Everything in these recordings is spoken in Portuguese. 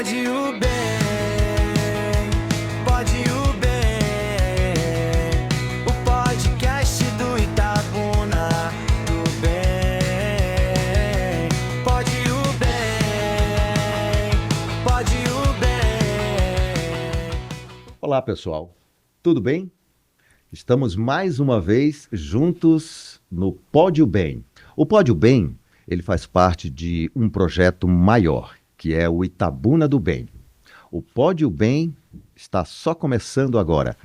Pode o bem, pode o bem. O podcast do Itabuna do bem. Pode o bem, pode o bem. Olá, pessoal. Tudo bem? Estamos mais uma vez juntos no Pode o Bem. O Pode o Bem, ele faz parte de um projeto maior, que é o Itabuna do Bem. O Pode o Bem está só começando agora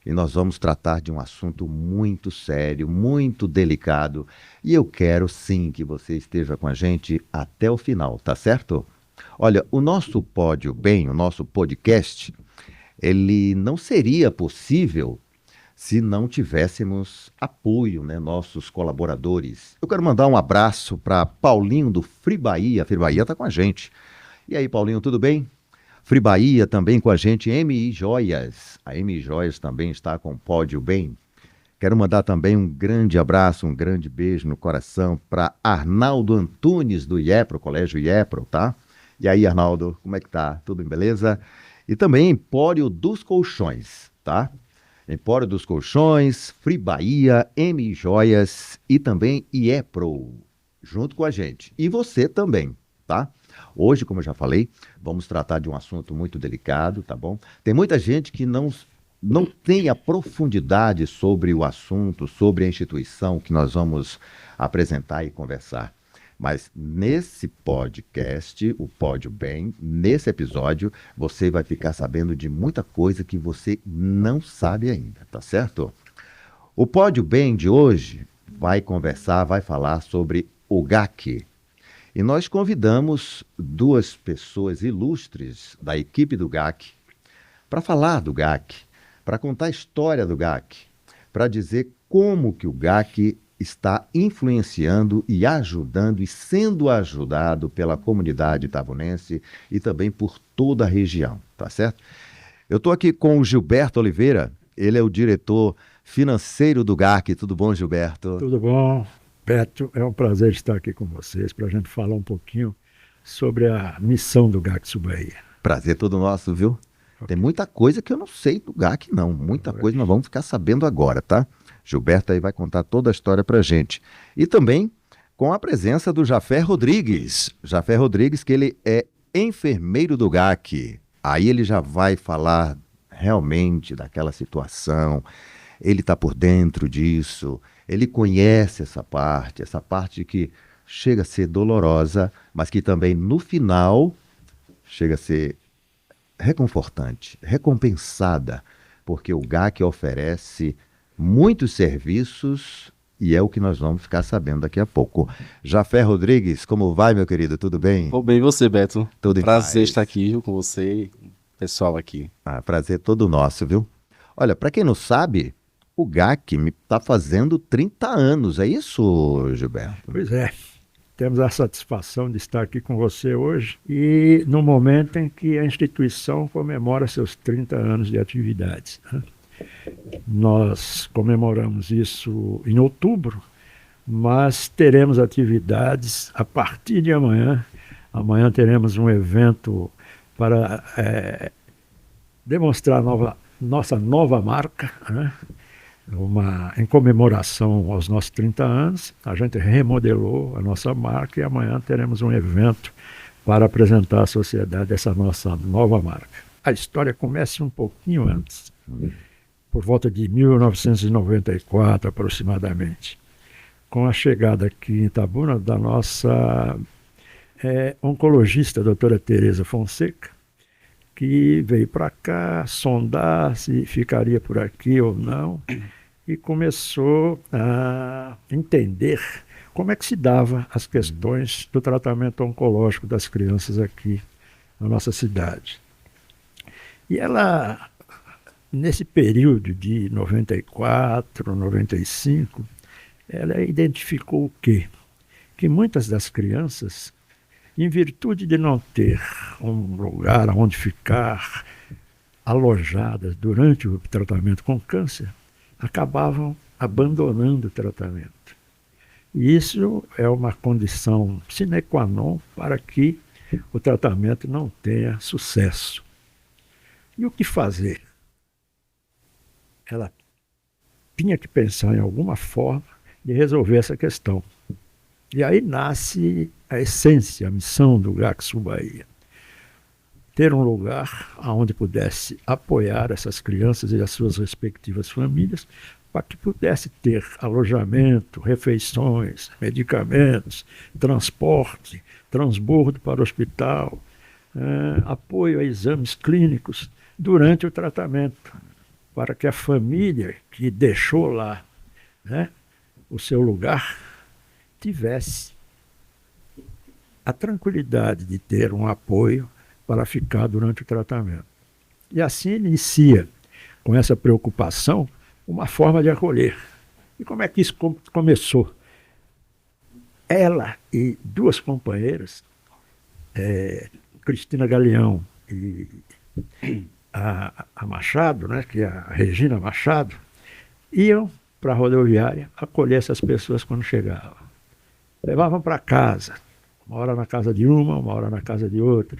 e nós vamos tratar de um assunto muito sério, muito delicado, e eu quero sim que você esteja com a gente até o final, tá certo? Olha, o nosso Pode o Bem, o nosso podcast, ele não seria possível se não tivéssemos apoio, né, nossos colaboradores. Eu quero mandar um abraço para Paulinho do Free Bahia. Free Bahia está com a gente. E aí, Paulinho, tudo bem? Free Bahia também com a gente. MI Joias. A MI Joias também está com o Pode o Bem. Quero mandar também um grande abraço, um grande beijo no coração para Arnaldo Antunes do IEPRO, Colégio IEPRO, tá? E aí, Arnaldo, como é que tá? Tudo em beleza? E também Empório dos Colchões, tá? Empório dos Colchões, Free Bahia, MI Joias e também IEPRO, junto com a gente. E você também, tá? Hoje, como eu já falei, vamos tratar de um assunto muito delicado, tá bom? Tem muita gente que não tem a profundidade sobre o assunto, sobre a instituição que nós vamos apresentar e conversar. Mas nesse podcast, o Pode o Bem, nesse episódio, você vai ficar sabendo de muita coisa que você não sabe ainda, tá certo? O Pode o Bem de hoje vai falar sobre o GAC. E nós convidamos duas pessoas ilustres da equipe do GAC para falar do GAC, para contar a história do GAC, para dizer como que o GAC está influenciando e ajudando e sendo ajudado pela comunidade itabunense e também por toda a região, tá certo? Eu estou aqui com o Gilberto Oliveira, ele é o diretor financeiro do GAC. Tudo bom, Gilberto? Tudo bom, Beto. É um prazer estar aqui com vocês para a gente falar um pouquinho sobre a missão do GAC Bahia. Prazer todo nosso, viu? Okay. Tem muita coisa que eu não sei do GAC, não. Muita coisa nós vamos ficar sabendo agora, tá? Gilberto aí vai contar toda a história pra gente. E também com a presença do Jafé Rodrigues. Jafé Rodrigues, que ele é enfermeiro do GAC. Aí ele já vai falar realmente daquela situação. Ele está por dentro disso. Ele conhece essa parte que chega a ser dolorosa, mas que também no final chega a ser reconfortante, recompensada, porque o GAC oferece muitos serviços e é o que nós vamos ficar sabendo daqui a pouco. Jafé Rodrigues, como vai, meu querido? Tudo bem? Tô bem, e você, Beto? Tudo em prazer paz. Estar aqui com você e o pessoal aqui. Prazer todo nosso, viu? Olha, para quem não sabe, o GAC está fazendo 30 anos, é isso, Gilberto? Pois é. Temos a satisfação de estar aqui com você hoje e no momento em que a instituição comemora seus 30 anos de atividades, né? Nós comemoramos isso em outubro, mas teremos atividades a partir de amanhã. Amanhã teremos um evento para demonstrar nossa nova marca, né? Em comemoração aos nossos 30 anos. A gente remodelou a nossa marca e amanhã teremos um evento para apresentar à sociedade essa nossa nova marca. A história começa um pouquinho antes, por volta de 1994 aproximadamente, com a chegada aqui em Itabuna da nossa oncologista, a doutora Tereza Fonseca, que veio para cá sondar se ficaria por aqui ou não, e começou a entender como é que se dava as questões do tratamento oncológico das crianças aqui na nossa cidade. E ela, nesse período de 94, 95, ela identificou o quê? Que muitas das crianças, em virtude de não ter um lugar onde ficar alojadas durante o tratamento com câncer, acabavam abandonando o tratamento. E isso é uma condição sine qua non para que o tratamento não tenha sucesso. E o que fazer? Ela tinha que pensar em alguma forma de resolver essa questão. E aí nasce a essência, a missão do GAC Sul Bahia. Ter um lugar onde pudesse apoiar essas crianças e as suas respectivas famílias, para que pudesse ter alojamento, refeições, medicamentos, transporte, transbordo para o hospital, apoio a exames clínicos durante o tratamento, para que a família que deixou lá, né, o seu lugar tivesse a tranquilidade de ter um apoio para ficar durante o tratamento. E assim inicia, com essa preocupação, uma forma de acolher. E como é que isso começou? Ela e duas companheiras, Cristina Galeão e a Machado, né, que é a Regina Machado, iam para a rodoviária acolher essas pessoas quando chegavam. Levavam para casa, uma hora na casa de uma hora na casa de outra.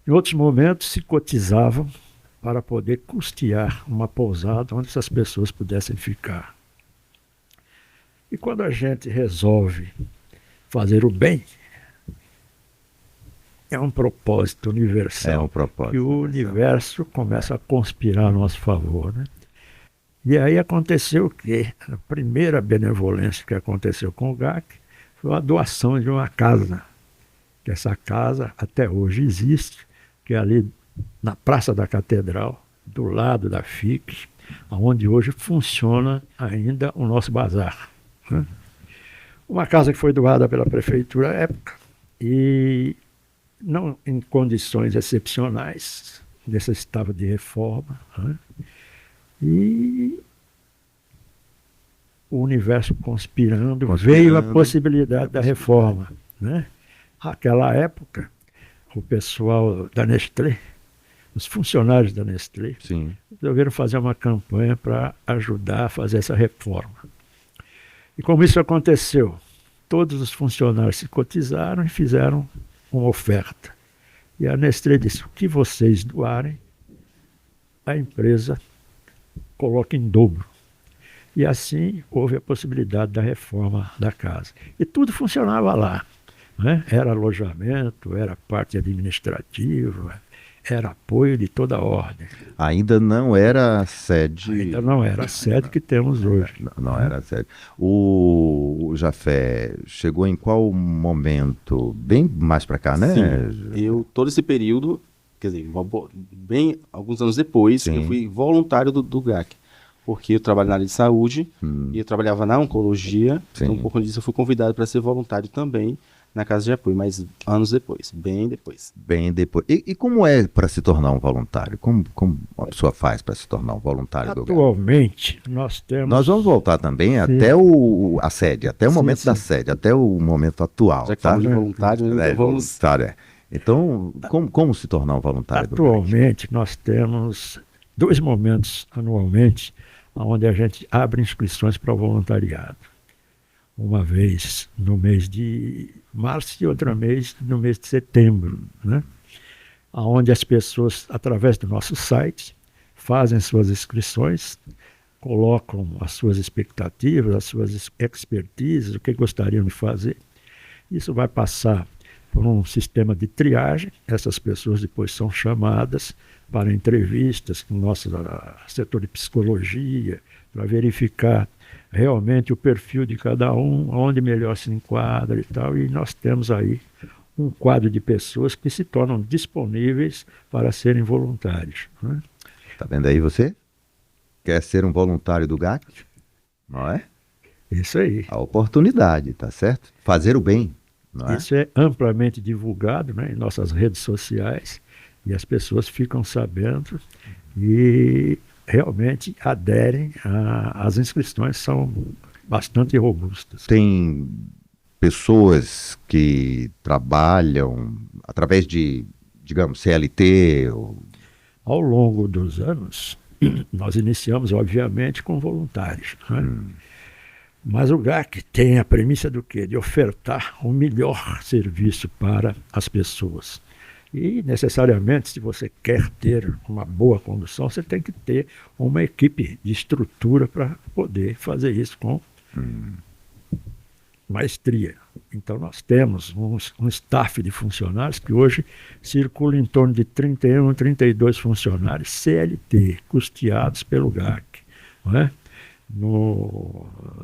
Em outros momentos se cotizavam para poder custear uma pousada onde essas pessoas pudessem ficar. E quando a gente resolve fazer o bem, é um propósito universal. É um propósito que o universo começa a conspirar a nosso favor, né? E aí aconteceu que a primeira benevolência que aconteceu com o GAC foi a doação de uma casa. Que essa casa até hoje existe, que é ali na Praça da Catedral, do lado da FIC, onde hoje funciona ainda o nosso bazar, né? Uma casa que foi doada pela prefeitura à época e não em condições excepcionais, necessitava de reforma, né? E o universo conspirando, veio a possibilidade da reforma, né? Naquela época, o pessoal da Nestlé, os funcionários da Nestlé, Sim. resolveram fazer uma campanha para ajudar a fazer essa reforma. E como isso aconteceu, todos os funcionários se cotizaram e fizeram uma oferta. E a Nestlé disse: o que vocês doarem, a empresa coloca em dobro. E assim houve a possibilidade da reforma da casa. E tudo funcionava lá, né? Era alojamento, era parte administrativa, era apoio de toda a ordem. Ainda não era a sede. Ainda não era a sede que temos hoje. Não era a sede. O Jafé chegou em qual momento? Bem mais para cá, né? Sim, eu, todo esse período, quer dizer, bem alguns anos depois, Sim. eu fui voluntário do GAC, porque eu trabalho na área de saúde e eu trabalhava na oncologia, Sim. então por conta disso eu fui convidado para ser voluntário também na casa de apoio, mas anos depois, bem depois. Bem depois. E como é para se tornar um voluntário? Como uma pessoa faz para se tornar um voluntário do GAC? Atualmente, nós temos... Nós vamos voltar também até a sede, até o momento da sede, até o momento atual. Já que tá? falamos de voluntário, então vamos... Voluntário, é. Então, como se tornar um voluntário do GAC? Atualmente, nós temos 2 momentos anualmente onde a gente abre inscrições para o voluntariado. Uma vez no mês de março e outra vez no mês de setembro, né? Onde as pessoas, através do nosso site, fazem suas inscrições, colocam as suas expectativas, as suas expertises, o que gostariam de fazer. Isso vai passar por um sistema de triagem. Essas pessoas depois são chamadas para entrevistas com o nosso setor de psicologia, para verificar realmente o perfil de cada um, onde melhor se enquadra e tal. E nós temos aí um quadro de pessoas que se tornam disponíveis para serem voluntários, né? Tá vendo aí você? Quer ser um voluntário do GAC? Não é? Isso aí. A oportunidade, tá certo? Fazer o bem, não é? Isso é amplamente divulgado, né, em nossas redes sociais e as pessoas ficam sabendo e realmente aderem. As inscrições são bastante robustas. Tem pessoas que trabalham através de, digamos, CLT. Ao longo dos anos, nós iniciamos, obviamente, com voluntários, né? Mas o GAC tem a premissa do quê? De ofertar o melhor serviço para as pessoas. E, necessariamente, se você quer ter uma boa condução, você tem que ter uma equipe de estrutura para poder fazer isso com maestria. Então, nós temos um staff de funcionários que hoje circula em torno de 31, 32 funcionários CLT, custeados pelo GAC, não é?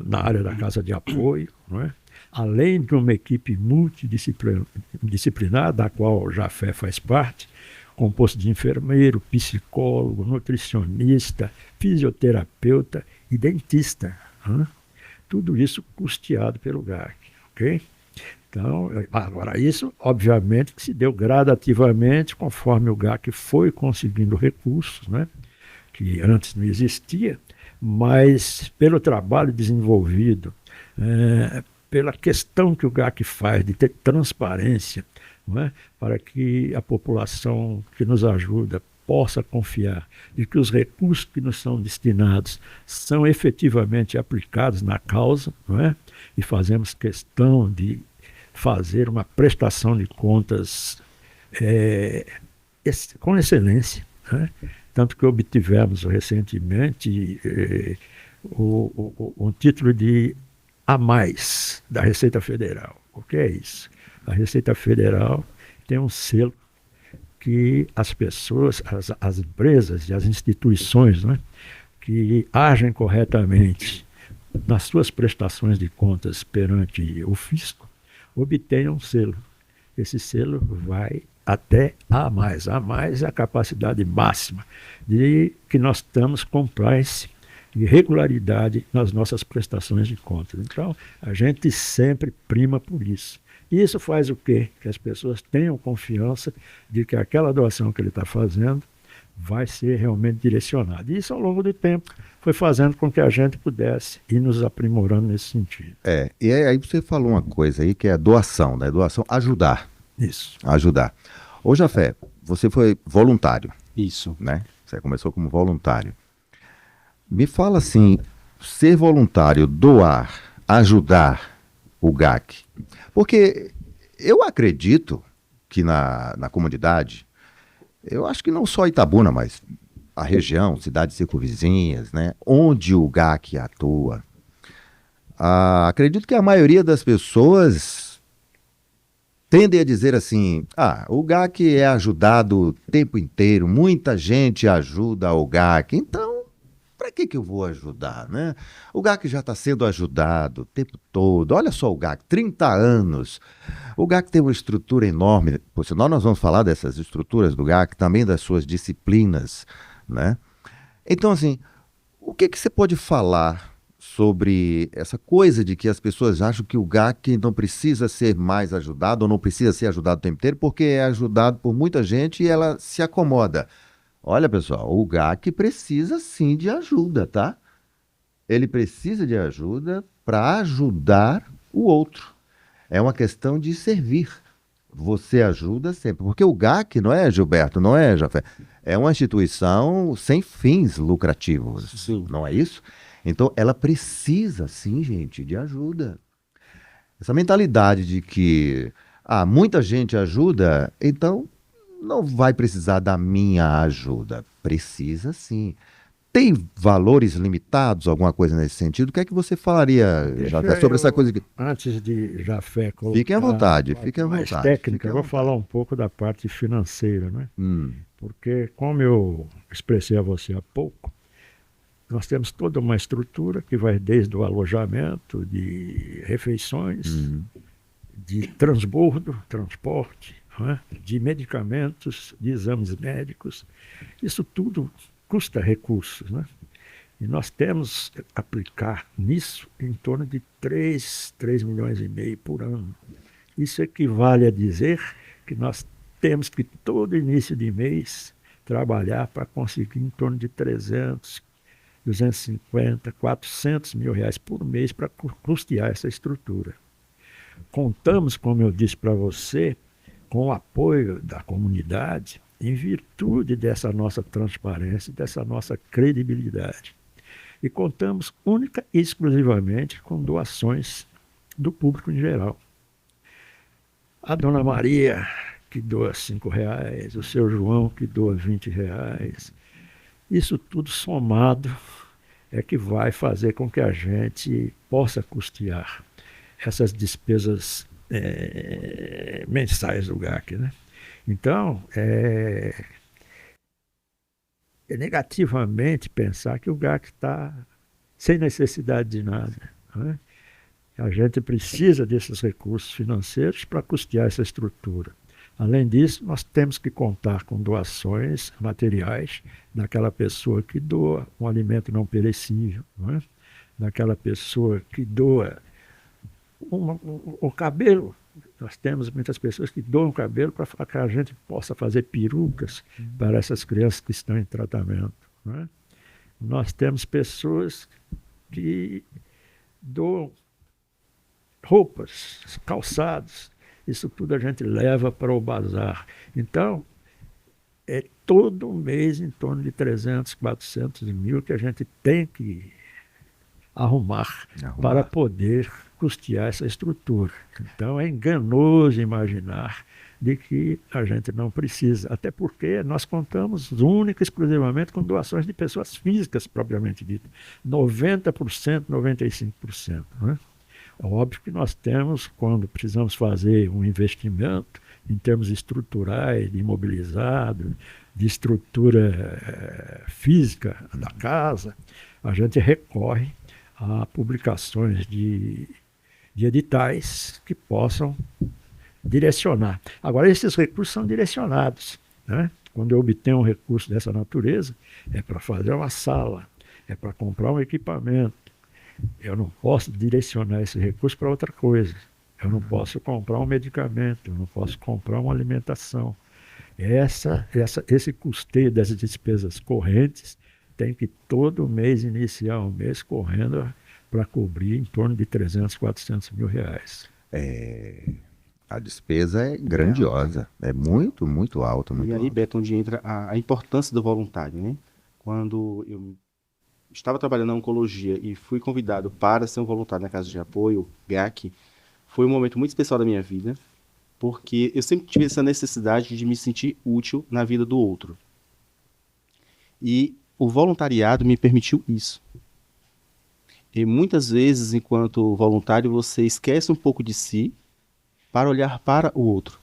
Na área da casa de apoio, não é? Além de uma equipe multidisciplinar, da qual o Jafé faz parte, composto de enfermeiro, psicólogo, nutricionista, fisioterapeuta e dentista. Não é? Tudo isso custeado pelo GAC, ok? Então, agora isso, obviamente, que se deu gradativamente, conforme o GAC foi conseguindo recursos, né, que antes não existia, mas pelo trabalho desenvolvido, pela questão que o GAC faz de ter transparência, não é, para que a população que nos ajuda possa confiar de que os recursos que nos são destinados são efetivamente aplicados na causa, não é? E fazemos questão de fazer uma prestação de contas com excelência, né? Tanto que obtivemos recentemente um título de A mais da Receita Federal. O que é isso? A Receita Federal tem um selo que as pessoas, as empresas e as instituições, né, que agem corretamente nas suas prestações de contas perante o fisco, obtenham um selo. Esse selo vai até A mais. A mais é a capacidade máxima de que nós estamos compliance e regularidade nas nossas prestações de contas. Então, a gente sempre prima por isso. E isso faz o quê? Que as pessoas tenham confiança de que aquela doação que ele está fazendo vai ser realmente direcionada. E isso, ao longo do tempo, foi fazendo com que a gente pudesse ir nos aprimorando nesse sentido. E aí você falou uma coisa aí que é a doação, né? Doação, ajudar. Isso. Ajudar. Ô, Jafé, você foi voluntário, Isso. né? Você começou como voluntário. Me fala assim, ser voluntário, doar, ajudar o GAC. Porque eu acredito que na comunidade, eu acho que não só Itabuna, mas a região, cidades circunvizinhas, né, onde o GAC atua, acredito que a maioria das pessoas tendem a dizer assim, o GAC é ajudado o tempo inteiro, muita gente ajuda o GAC, então para que eu vou ajudar, né? O GAC já está sendo ajudado o tempo todo. Olha só o GAC, 30 anos. O GAC tem uma estrutura enorme. Por sinal, nós vamos falar dessas estruturas do GAC, também das suas disciplinas, né? Então, assim, o que você pode falar sobre essa coisa de que as pessoas acham que o GAC não precisa ser mais ajudado ou não precisa ser ajudado o tempo inteiro porque é ajudado por muita gente e ela se acomoda. Olha, pessoal, o GAC precisa sim de ajuda, tá? Ele precisa de ajuda para ajudar o outro. É uma questão de servir. Você ajuda sempre. Porque o GAC, não é, Gilberto, não é, Jafé? É uma instituição sem fins lucrativos. Sim. Não é isso? Então, ela precisa, sim, gente, de ajuda. Essa mentalidade de que muita gente ajuda, então não vai precisar da minha ajuda. Precisa sim. Tem valores limitados, alguma coisa nesse sentido? O que é que você falaria, Jafé, sobre essa coisa? Antes de Jafé colocar Fiquem à vontade, a parte fiquem à mais vontade. técnica, eu vou falar um pouco da parte financeira, né? Porque, como eu expressei a você há pouco, nós temos toda uma estrutura que vai desde o alojamento, de refeições, de transbordo, transporte, de medicamentos, de exames médicos. Isso tudo custa recursos, né? E nós temos que aplicar nisso em torno de 3 milhões e meio por ano. Isso equivale a dizer que nós temos que, todo início de mês, trabalhar para conseguir em torno de 300, 250, 400 mil reais por mês para custear essa estrutura. Contamos, como eu disse para você, com o apoio da comunidade, em virtude dessa nossa transparência, dessa nossa credibilidade. E contamos única e exclusivamente com doações do público em geral. A Dona Maria, que doa R$ 5, o seu João, que doa R$ 20. Isso tudo somado é que vai fazer com que a gente possa custear essas despesas mensais do GAC, né? Então, é negativamente pensar que o GAC está sem necessidade de nada, né? A gente precisa desses recursos financeiros para custear essa estrutura. Além disso, nós temos que contar com doações materiais daquela pessoa que doa um alimento não perecível, né? Daquela pessoa que doa o cabelo. Nós temos muitas pessoas que doam cabelo para que a gente possa fazer perucas para essas crianças que estão em tratamento, né? Nós temos pessoas que doam roupas, calçados. Isso tudo a gente leva para o bazar. Então, é todo mês em torno de 300, 400 mil que a gente tem que arrumar para poder custear essa estrutura. Então, é enganoso imaginar de que a gente não precisa, até porque nós contamos única e exclusivamente com doações de pessoas físicas, propriamente dito. 90%, 95%. Né? É óbvio que nós temos, quando precisamos fazer um investimento em termos estruturais, de imobilizado, de estrutura física da casa, a gente recorre a publicações de editais que possam direcionar. Agora, esses recursos são direcionados, né? Quando eu obtenho um recurso dessa natureza, é para fazer uma sala, é para comprar um equipamento. Eu não posso direcionar esse recurso para outra coisa. Eu não posso comprar um medicamento, eu não posso comprar uma alimentação. Esse custeio das despesas correntes tem que todo mês iniciar um mês correndo para cobrir em torno de 300, 400 mil reais. A despesa é grandiosa, é muito, muito alta. Muito E aí, alta. Beto, onde entra a importância do voluntário, né? Quando eu estava trabalhando na oncologia e fui convidado para ser um voluntário na Casa de Apoio, GAC, foi um momento muito especial da minha vida, porque eu sempre tive essa necessidade de me sentir útil na vida do outro. E o voluntariado me permitiu isso. E muitas vezes, enquanto voluntário, você esquece um pouco de si para olhar para o outro.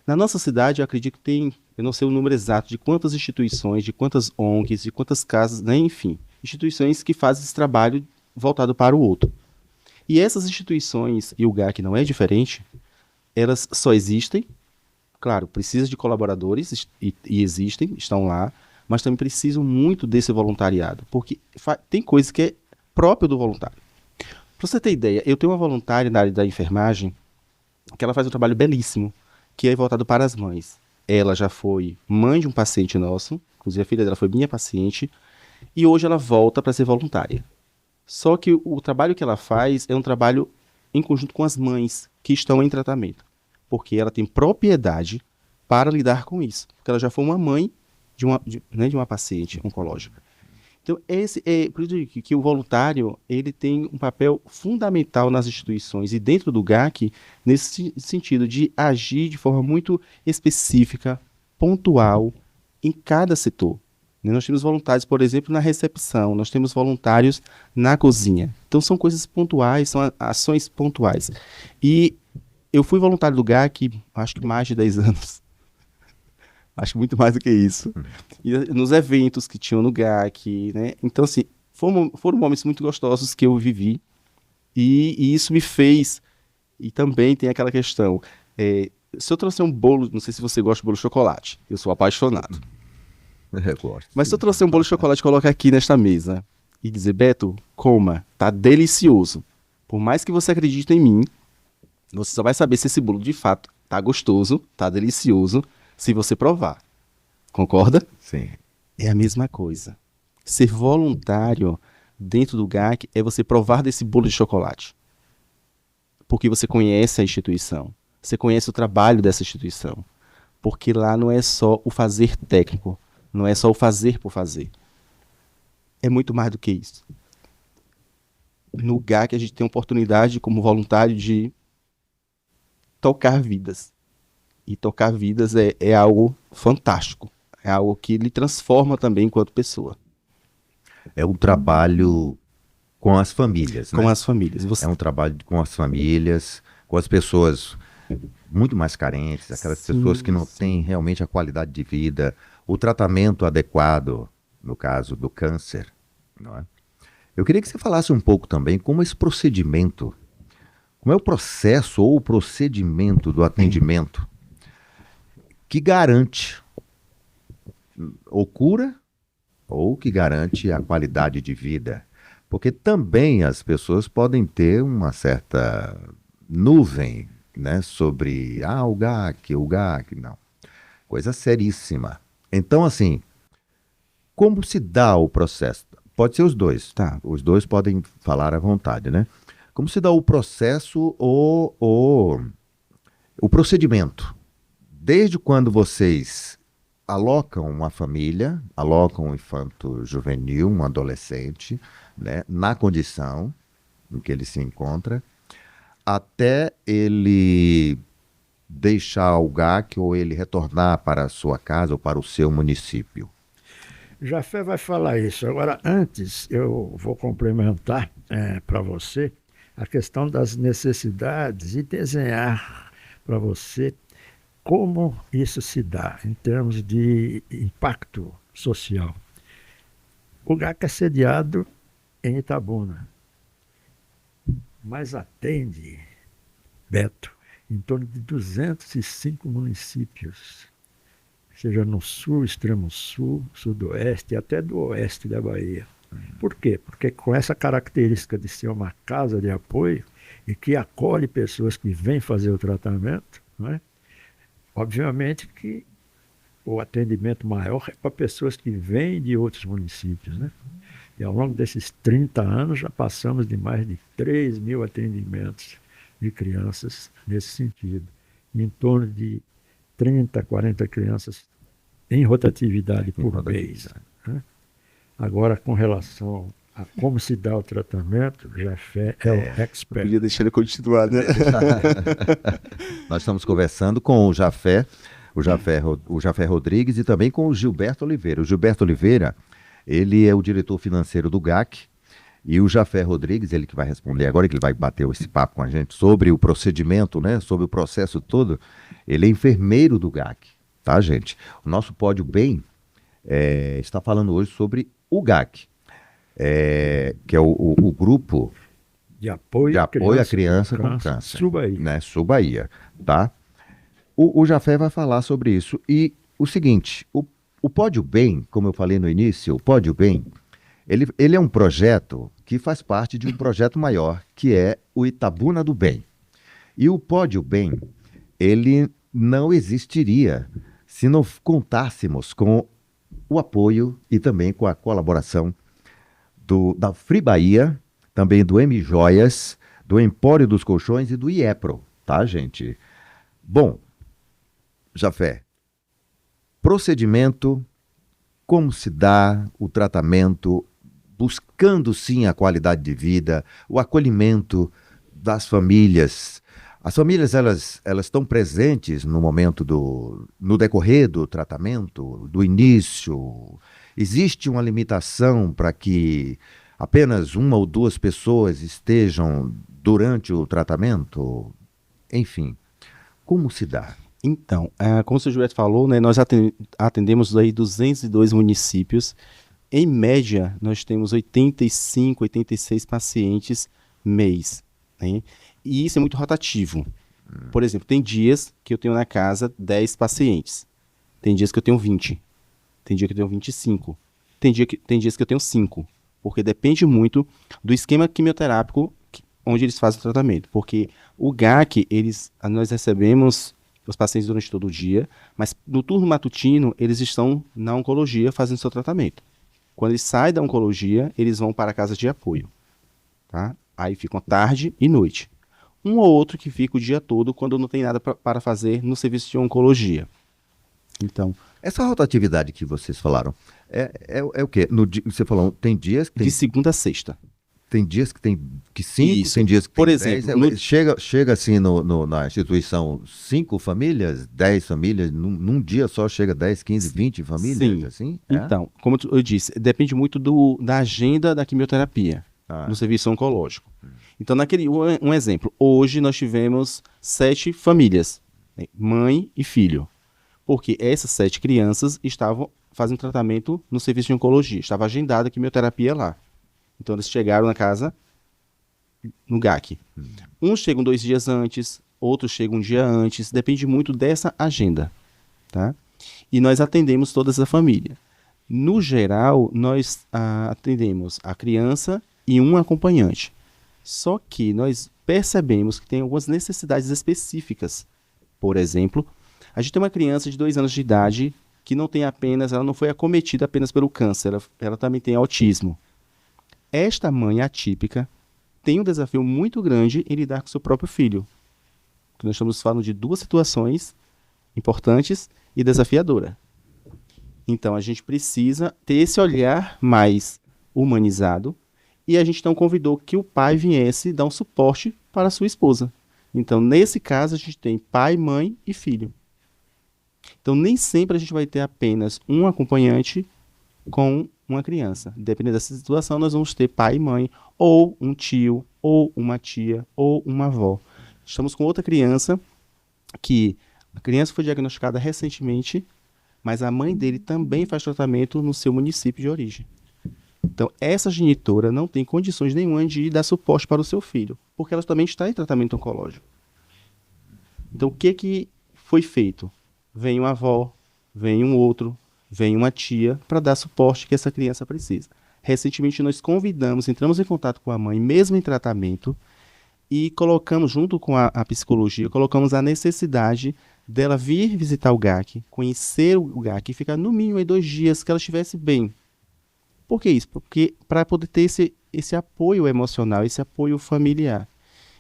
Na nossa cidade, eu acredito que tem, eu não sei o número exato de quantas instituições, de quantas ONGs, de quantas casas, né, enfim, instituições que fazem esse trabalho voltado para o outro. E essas instituições, e o GAC não é diferente, elas só existem, claro, precisa de colaboradores, e existem, estão lá, mas também precisam muito desse voluntariado, porque tem coisa que é próprio do voluntário. Para você ter ideia, eu tenho uma voluntária na área da enfermagem, que ela faz um trabalho belíssimo, que é voltado para as mães. Ela já foi mãe de um paciente nosso, inclusive a filha dela foi minha paciente, e hoje ela volta para ser voluntária. Só que o trabalho que ela faz é um trabalho em conjunto com as mães que estão em tratamento, porque ela tem propriedade para lidar com isso, porque ela já foi uma mãe de uma paciente oncológica. Então, por isso que o voluntário ele tem um papel fundamental nas instituições e dentro do GAC, nesse sentido de agir de forma muito específica, pontual, em cada setor. Nós temos voluntários, por exemplo, na recepção, nós temos voluntários na cozinha. Então, são coisas pontuais, são ações pontuais. E eu fui voluntário do GAC, acho que mais de 10 anos. Acho que muito mais do que isso. E nos eventos que tinham no GAC, né? Então, assim, foram momentos muito gostosos que eu vivi. E isso me fez... E também tem aquela questão. Se eu trouxer um bolo... Não sei se você gosta de bolo de chocolate. Eu sou apaixonado. Eu gosto. Mas se eu trouxer um bolo de chocolate e colocar aqui nesta mesa e dizer, Beto, coma, tá delicioso. Por mais que você acredite em mim, você só vai saber se esse bolo de fato tá gostoso, tá delicioso, se você provar. Concorda? Sim. É a mesma coisa. Ser voluntário dentro do GAC é você provar desse bolo de chocolate. Porque você conhece a instituição. Você conhece o trabalho dessa instituição. Porque lá não é só o fazer técnico. Não é só o fazer por fazer. É muito mais do que isso. no GAC a gente tem a oportunidade, como voluntário, de tocar vidas. E tocar vidas é algo fantástico. É algo que lhe transforma também enquanto pessoa. É um trabalho com as famílias, né? Com as famílias. É um trabalho com as famílias, com as pessoas muito mais carentes, aquelas Sim, pessoas que não sim. têm realmente a qualidade de vida, o tratamento adequado, no caso do câncer, não é? Eu queria que você falasse um pouco também como esse procedimento, como é o processo ou o procedimento do atendimento que garante ou cura ou que garante a qualidade de vida. Porque também as pessoas podem ter uma certa nuvem, né, sobre o GAC, não. Coisa seríssima. Então, assim, como se dá o processo? Pode ser os dois, Tá. os dois podem falar à vontade, né? Como se dá o processo ou o procedimento? Desde quando vocês alocam uma família, alocam um infanto juvenil, um adolescente, né, na condição em que ele se encontra, até ele deixar o GAC ou ele retornar para a sua casa ou para o seu município. Jafé vai falar isso. Agora, antes, eu vou complementar para você a questão das necessidades e desenhar para você como isso se dá em termos de impacto social. O GAC é sediado em Itabuna, mas atende, Beto, em torno de 205 municípios, seja no sul, extremo sul, sudoeste e até do oeste da Bahia. Por quê? Porque com essa característica de ser uma casa de apoio e que acolhe pessoas que vêm fazer o tratamento, não é? Obviamente que o atendimento maior é para pessoas que vêm de outros municípios, né? E ao longo desses 30 anos já passamos de mais de 3 mil atendimentos de crianças nesse sentido. Em torno de 30, 40 crianças em rotatividade por mês, né? Agora, com relação a como se dá o tratamento, Jafé é o expert. Podia deixar ele continuar, né? Nós estamos conversando com o Jafé Rodrigues e também com o Gilberto Oliveira. O Gilberto Oliveira, ele é o diretor financeiro do GAC, e o Jafé Rodrigues, ele que vai responder agora, que ele vai bater esse papo com a gente sobre o procedimento, né, sobre o processo todo, ele é enfermeiro do GAC, tá, gente? O nosso Pódio Bem está falando hoje sobre o GAC, que é o grupo De apoio, à criança com câncer, Sul Bahia. né? Sul Bahia, tá? O Jafé vai falar sobre isso. E o seguinte, o Pódio Bem, como eu falei no início, o Pódio Bem, ele é um projeto que faz parte de um projeto maior, que é o Itabuna do Bem. E o Pódio Bem, ele não existiria se não contássemos com o apoio e também com a colaboração da Free Bahia, também do M Joias, do Empório dos Colchões e do IEPRO, tá, gente? Bom, Jafé, procedimento, como se dá o tratamento, buscando sim a qualidade de vida, o acolhimento das famílias. As famílias, elas estão presentes no momento no decorrer do tratamento, do início. Existe uma limitação para que apenas uma ou duas pessoas estejam durante o tratamento? Enfim, como se dá? Então, como o senhor Gilberto falou, né, nós atendemos aí 202 municípios. Em média, nós temos 85, 86 pacientes mês, né? E isso é muito rotativo. Por exemplo, tem dias que eu tenho na casa 10 pacientes. Tem dias que eu tenho 20. Tem dia que eu tenho 25. Tem dias que eu tenho 5. Porque depende muito do esquema quimioterápico onde eles fazem o tratamento. Porque o GAC, nós recebemos os pacientes durante todo o dia, mas no turno matutino, eles estão na oncologia fazendo seu tratamento. Quando eles saem da oncologia, eles vão para a casa de apoio, tá? Aí ficam tarde e noite. Um ou outro que fica o dia todo quando não tem nada para fazer no serviço de oncologia. Então, Essa rotatividade que vocês falaram, é o quê? Você falou, tem dias que tem de segunda a sexta. tem dias que tem que 5, Isso. tem dias que Por tem exemplo, 10. Chega assim na instituição 5 famílias, 10 famílias, num dia só chega 10, 15, 20 famílias, Sim. assim? É? Então, como eu disse, depende muito da agenda da quimioterapia Ah, no serviço oncológico. Então, um exemplo, hoje nós tivemos 7 famílias, né, mãe e filho, porque essas 7 crianças estavam fazendo tratamento no serviço de oncologia, estava agendada a quimioterapia lá. Então, eles chegaram na casa no GAC. Uns chegam 2 dias antes, outros chegam um dia antes, depende muito dessa agenda, tá? E nós atendemos toda essa família. No geral, nós atendemos a criança e um acompanhante. Só que nós percebemos que tem algumas necessidades específicas. Por exemplo, a gente tem uma criança de 2 anos de idade que ela não foi acometida apenas pelo câncer, ela também tem autismo. Esta mãe atípica tem um desafio muito grande em lidar com seu próprio filho. Nós estamos falando de 2 situações importantes e desafiadoras. Então, a gente precisa ter esse olhar mais humanizado e a gente então convidou que o pai viesse dar um suporte para a sua esposa. Então, nesse caso, a gente tem pai, mãe e filho. Então, nem sempre a gente vai ter apenas um acompanhante com uma criança. Dependendo dessa situação, nós vamos ter pai e mãe, ou um tio, ou uma tia, ou uma avó. Estamos com outra criança que a criança foi diagnosticada recentemente, mas a mãe dele também faz tratamento no seu município de origem. Então, essa genitora não tem condições nenhuma de dar suporte para o seu filho, porque ela também está em tratamento oncológico. Então, o que foi feito? Vem uma avó, vem um outro, vem uma tia para dar suporte que essa criança precisa. Recentemente, nós entramos em contato com a mãe, mesmo em tratamento, e colocamos, junto com a psicologia, colocamos a necessidade dela vir visitar o GAC, conhecer o GAC e ficar no mínimo 2 dias que ela estivesse bem. Por que isso? Porque para poder ter esse apoio emocional, esse apoio familiar.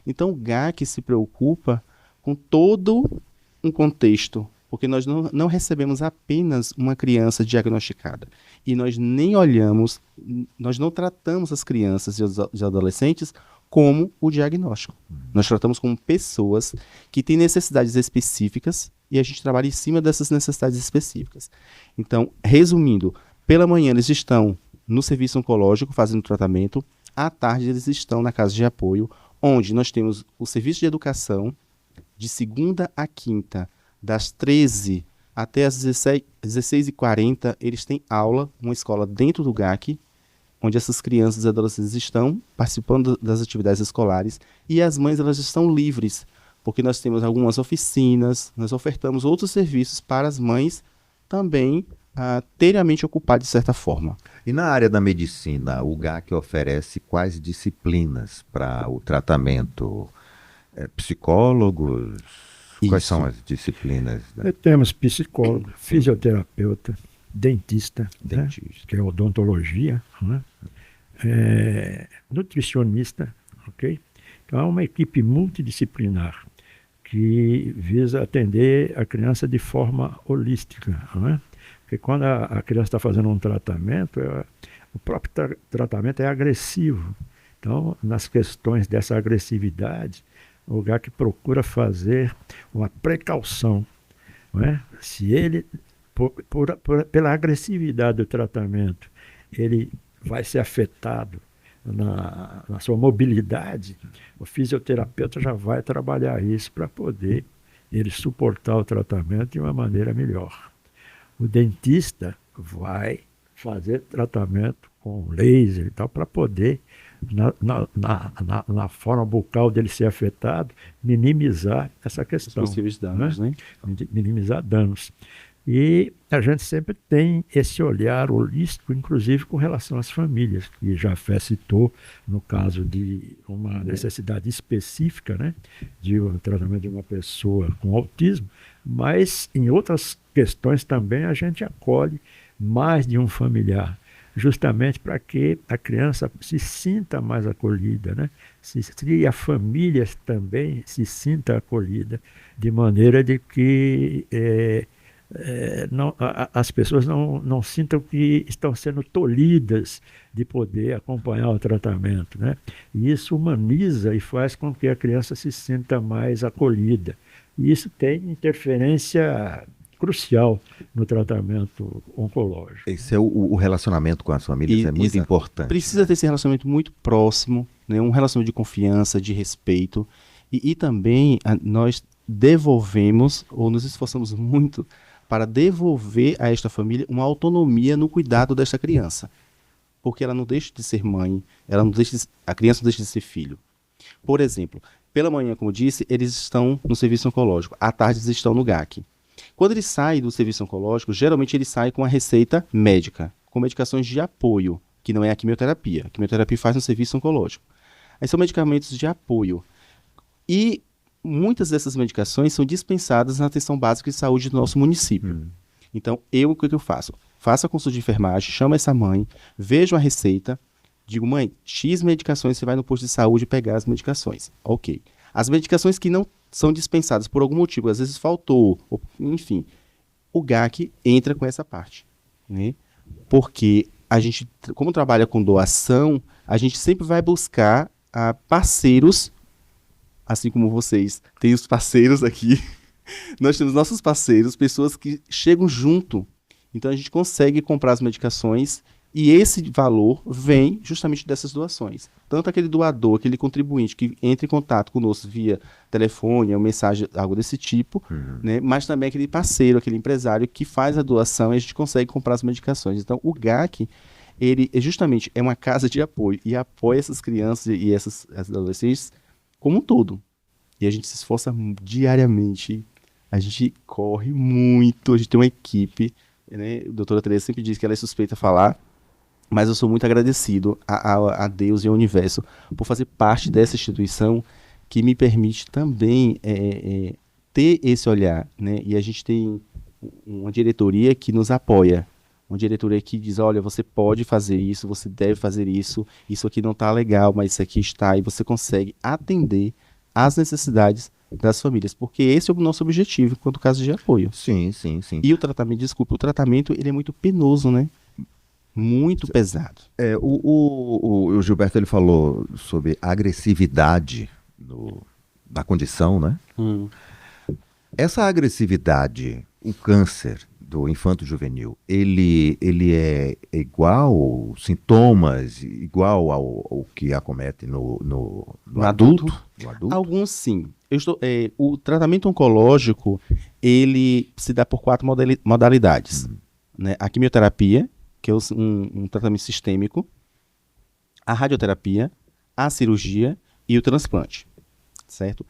Então o GAC se preocupa com todo um contexto, porque nós não recebemos apenas uma criança diagnosticada. E nós nem olhamos, nós não tratamos as crianças e os adolescentes como o diagnóstico. Nós tratamos como pessoas que têm necessidades específicas e a gente trabalha em cima dessas necessidades específicas. Então, resumindo, pela manhã eles estão no serviço oncológico fazendo tratamento, à tarde eles estão na casa de apoio, onde nós temos o serviço de educação de segunda a quinta, das 13 até as 16h40, eles têm aula, uma escola dentro do GAC, onde essas crianças e adolescentes estão participando das atividades escolares e as mães elas estão livres, porque nós temos algumas oficinas, nós ofertamos outros serviços para as mães também terem a mente ocupada de certa forma. E na área da medicina, o GAC oferece quais disciplinas para o tratamento? Psicólogos? Quais Isso. são as disciplinas? Temos psicólogo, fisioterapeuta, dentista, Dentista. né, que é odontologia, né, nutricionista, ok? Então é uma equipe multidisciplinar que visa atender a criança de forma holística, né? Porque quando a criança está fazendo um tratamento, o próprio tratamento é agressivo. Então, nas questões dessa agressividade, o GAC procura fazer uma precaução, não é? Se ele, pela agressividade do tratamento, ele vai ser afetado na sua mobilidade, o fisioterapeuta já vai trabalhar isso para poder ele suportar o tratamento de uma maneira melhor. O dentista vai fazer tratamento com laser e tal, para poder, na forma bucal dele ser afetado, minimizar essa questão. Os possíveis danos, né? Minimizar danos. E a gente sempre tem esse olhar holístico, inclusive com relação às famílias, que já Fé citou, no caso de uma necessidade específica, né, de um tratamento de uma pessoa com autismo, mas em outras questões também a gente acolhe mais de um familiar, justamente para que a criança se sinta mais acolhida, né? E a família também se sinta acolhida, de maneira de que as pessoas não sintam que estão sendo tolhidas de poder acompanhar o tratamento, né? E isso humaniza e faz com que a criança se sinta mais acolhida. E isso tem interferência crucial no tratamento oncológico. Esse é o relacionamento com as famílias, é muito Exato. importante. Precisa ter esse relacionamento muito próximo, né? Um relacionamento de confiança, de respeito. E também nós devolvemos, ou nos esforçamos muito, para devolver a esta família uma autonomia no cuidado desta criança. Porque ela não deixa de ser mãe, a criança não deixa de ser filho. Por exemplo, pela manhã, como disse, eles estão no serviço oncológico, à tarde eles estão no GAC. Quando ele sai do serviço oncológico, geralmente ele sai com a receita médica, com medicações de apoio, que não é a quimioterapia. A quimioterapia faz no serviço oncológico. Aí são medicamentos de apoio. E muitas dessas medicações são dispensadas na atenção básica de saúde do nosso município. Então, o que eu faço? Faço a consulta de enfermagem, chamo essa mãe, vejo a receita, digo, mãe, X medicações, você vai no posto de saúde pegar as medicações. Ok. As medicações que não são dispensadas por algum motivo, às vezes faltou, enfim, o GAC entra com essa parte, né? Porque a gente, como trabalha com doação, a gente sempre vai buscar parceiros, assim como vocês têm os parceiros aqui, nós temos nossos parceiros, pessoas que chegam junto, então a gente consegue comprar as medicações e esse valor vem justamente dessas doações. Tanto aquele doador, aquele contribuinte que entra em contato conosco via telefone, ou mensagem, algo desse tipo, né? Mas também aquele parceiro, aquele empresário que faz a doação e a gente consegue comprar as medicações. Então, o GAC, ele justamente é uma casa de apoio e apoia essas crianças e essas adolescentes como um todo. E a gente se esforça diariamente, a gente corre muito, a gente tem uma equipe, né? A doutora Tereza sempre diz que ela é suspeita a falar, mas eu sou muito agradecido a Deus e ao universo por fazer parte dessa instituição que me permite também ter esse olhar, né? E a gente tem uma diretoria que nos apoia, uma diretoria que diz, olha, você pode fazer isso, você deve fazer isso aqui não está legal, mas isso aqui está, e você consegue atender às necessidades das famílias, porque esse é o nosso objetivo enquanto caso de apoio. Sim. E o tratamento ele é muito penoso, né? Muito pesado. O Gilberto ele falou sobre a agressividade da condição, né? Essa agressividade, o câncer do infanto-juvenil, ele é igual, sintomas igual ao que acomete no adulto? No adulto? Alguns sim. O tratamento oncológico, ele se dá por 4 modalidades. Né? A quimioterapia, que é um tratamento sistêmico, a radioterapia, a cirurgia e o transplante, certo?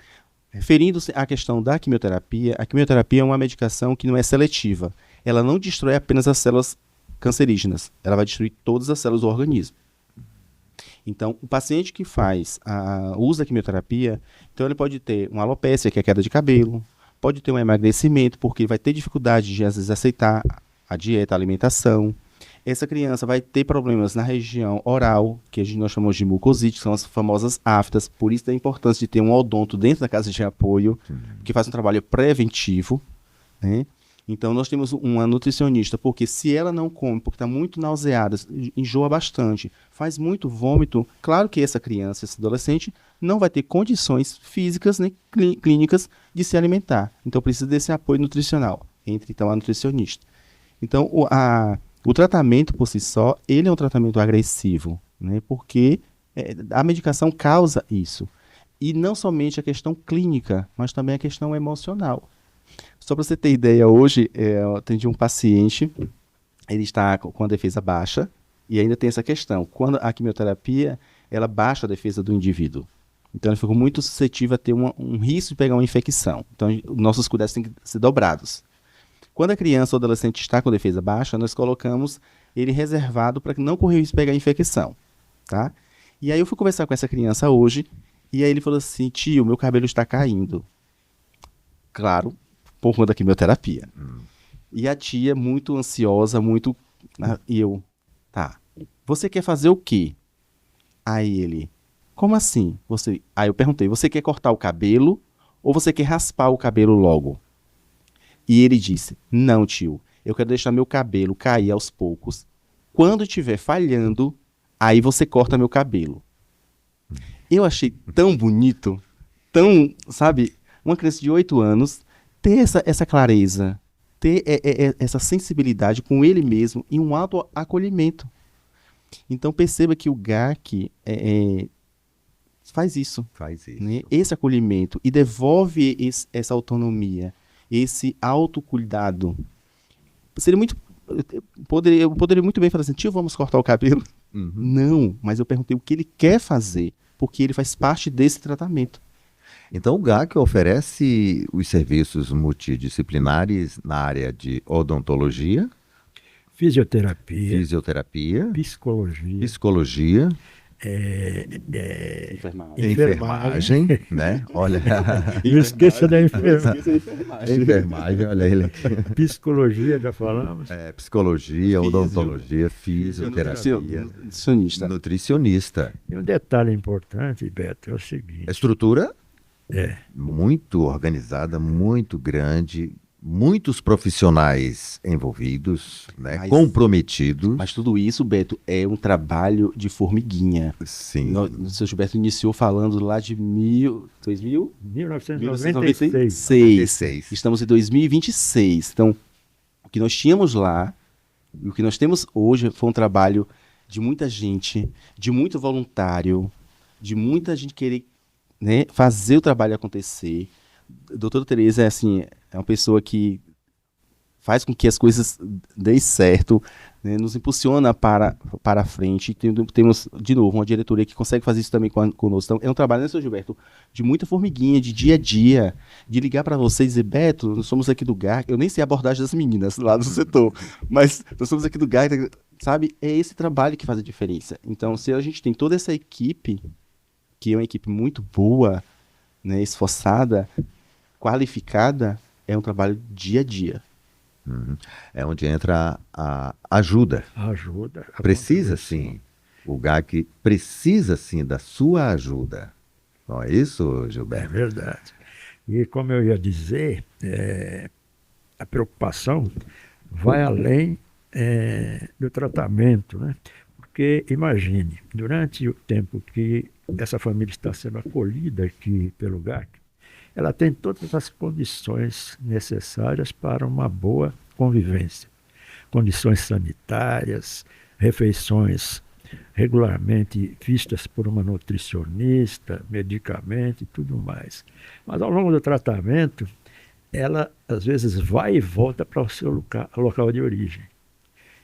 Referindo-se à questão da quimioterapia, a quimioterapia é uma medicação que não é seletiva. Ela não destrói apenas as células cancerígenas, ela vai destruir todas as células do organismo. Então, o paciente que usa a quimioterapia, então ele pode ter uma alopécia, que é a queda de cabelo, pode ter um emagrecimento, porque vai ter dificuldade de, às vezes, aceitar a dieta, a alimentação. Essa criança vai ter problemas na região oral, que nós chamamos de mucosite, que são as famosas aftas. Por isso da importância de ter um odonto dentro da casa de apoio, que faz um trabalho preventivo, né? Então, nós temos uma nutricionista, porque se ela não come, porque está muito nauseada, enjoa bastante, faz muito vômito, claro que essa criança, esse adolescente, não vai ter condições físicas nem clínicas de se alimentar. Então, precisa desse apoio nutricional. Entre, então, a nutricionista. Então, o tratamento por si só, ele é um tratamento agressivo, né? Porque a medicação causa isso. E não somente a questão clínica, mas também a questão emocional. Só para você ter ideia, hoje eu atendi um paciente, ele está com a defesa baixa, e ainda tem essa questão. Quando a quimioterapia, ela baixa a defesa do indivíduo. Então, ele ficou muito suscetível a ter um risco de pegar uma infecção. Então, nossos cuidados têm que ser dobrados. Quando a criança ou adolescente está com defesa baixa, nós colocamos ele reservado para não correr o risco de pegar infecção, tá? E aí eu fui conversar com essa criança hoje, e aí ele falou assim, tio, meu cabelo está caindo. Claro, por conta da quimioterapia. E a tia, muito ansiosa, e eu, tá, você quer fazer o quê? Aí ele, como assim? Aí eu perguntei, você quer cortar o cabelo ou você quer raspar o cabelo logo? E ele disse: não, tio, eu quero deixar meu cabelo cair aos poucos. Quando estiver falhando, aí você corta meu cabelo. Eu achei tão bonito, tão, sabe, uma criança de 8 anos ter essa clareza, ter essa sensibilidade com ele mesmo e um autoacolhimento. Então perceba que o GAC faz isso, Faz isso. né? Esse acolhimento e devolve essa autonomia, esse autocuidado. Seria muito... eu poderia muito bem falar assim: tio, vamos cortar o cabelo? Uhum. Não, mas eu perguntei o que ele quer fazer, porque ele faz parte desse tratamento. Então, o GAC oferece os serviços multidisciplinares na área de odontologia, Fisioterapia, fisioterapia, psicologia, psicologia, Enfermagem. enfermagem, né? Olha, Não esqueça da enfermagem. enfermagem, olha ele aqui. Psicologia, já falamos. Psicologia, odontologia, fisioterapia, Nutricionista. nutricionista. E um detalhe importante, Beto, é o seguinte. A estrutura É, muito organizada, muito grande, muitos profissionais envolvidos, né? Mas- Comprometidos. Mas tudo isso, Beto, é um trabalho de formiguinha. Sim. O seu Gilberto iniciou falando lá de 2000, 1996. 96. Estamos em 2026. Então, o que nós tínhamos lá e o que nós temos hoje foi um trabalho de muita gente, de muito voluntário, de muita gente querer, né, fazer o trabalho acontecer. A doutora Tereza é uma pessoa que faz com que as coisas deem certo, né, nos impulsiona para a frente. Temos, de novo, uma diretoria que consegue fazer isso também conosco. Então, é um trabalho, né, seu Gilberto, de muita formiguinha, de dia a dia, de ligar para vocês e dizer: Beto, nós somos aqui do GAC. Eu nem sei a abordagem das meninas lá do setor, mas nós somos aqui do GAC, sabe? É esse trabalho que faz a diferença. Então, se a gente tem toda essa equipe, que é uma equipe muito boa, né, esforçada, qualificada, é um trabalho dia a dia. É onde entra a ajuda. Ajuda. a Precisa contribuição. sim. O GAC precisa sim da sua ajuda. Não é isso, É Gilberto? verdade. E como eu ia dizer, a preocupação vai além do tratamento, né? Porque imagine, durante o tempo que essa família está sendo acolhida aqui pelo GAC, ela tem todas as condições necessárias para uma boa convivência. Condições sanitárias, refeições regularmente vistas por uma nutricionista, medicamento e tudo mais. Mas ao longo do tratamento, ela às vezes vai e volta para o seu local de origem.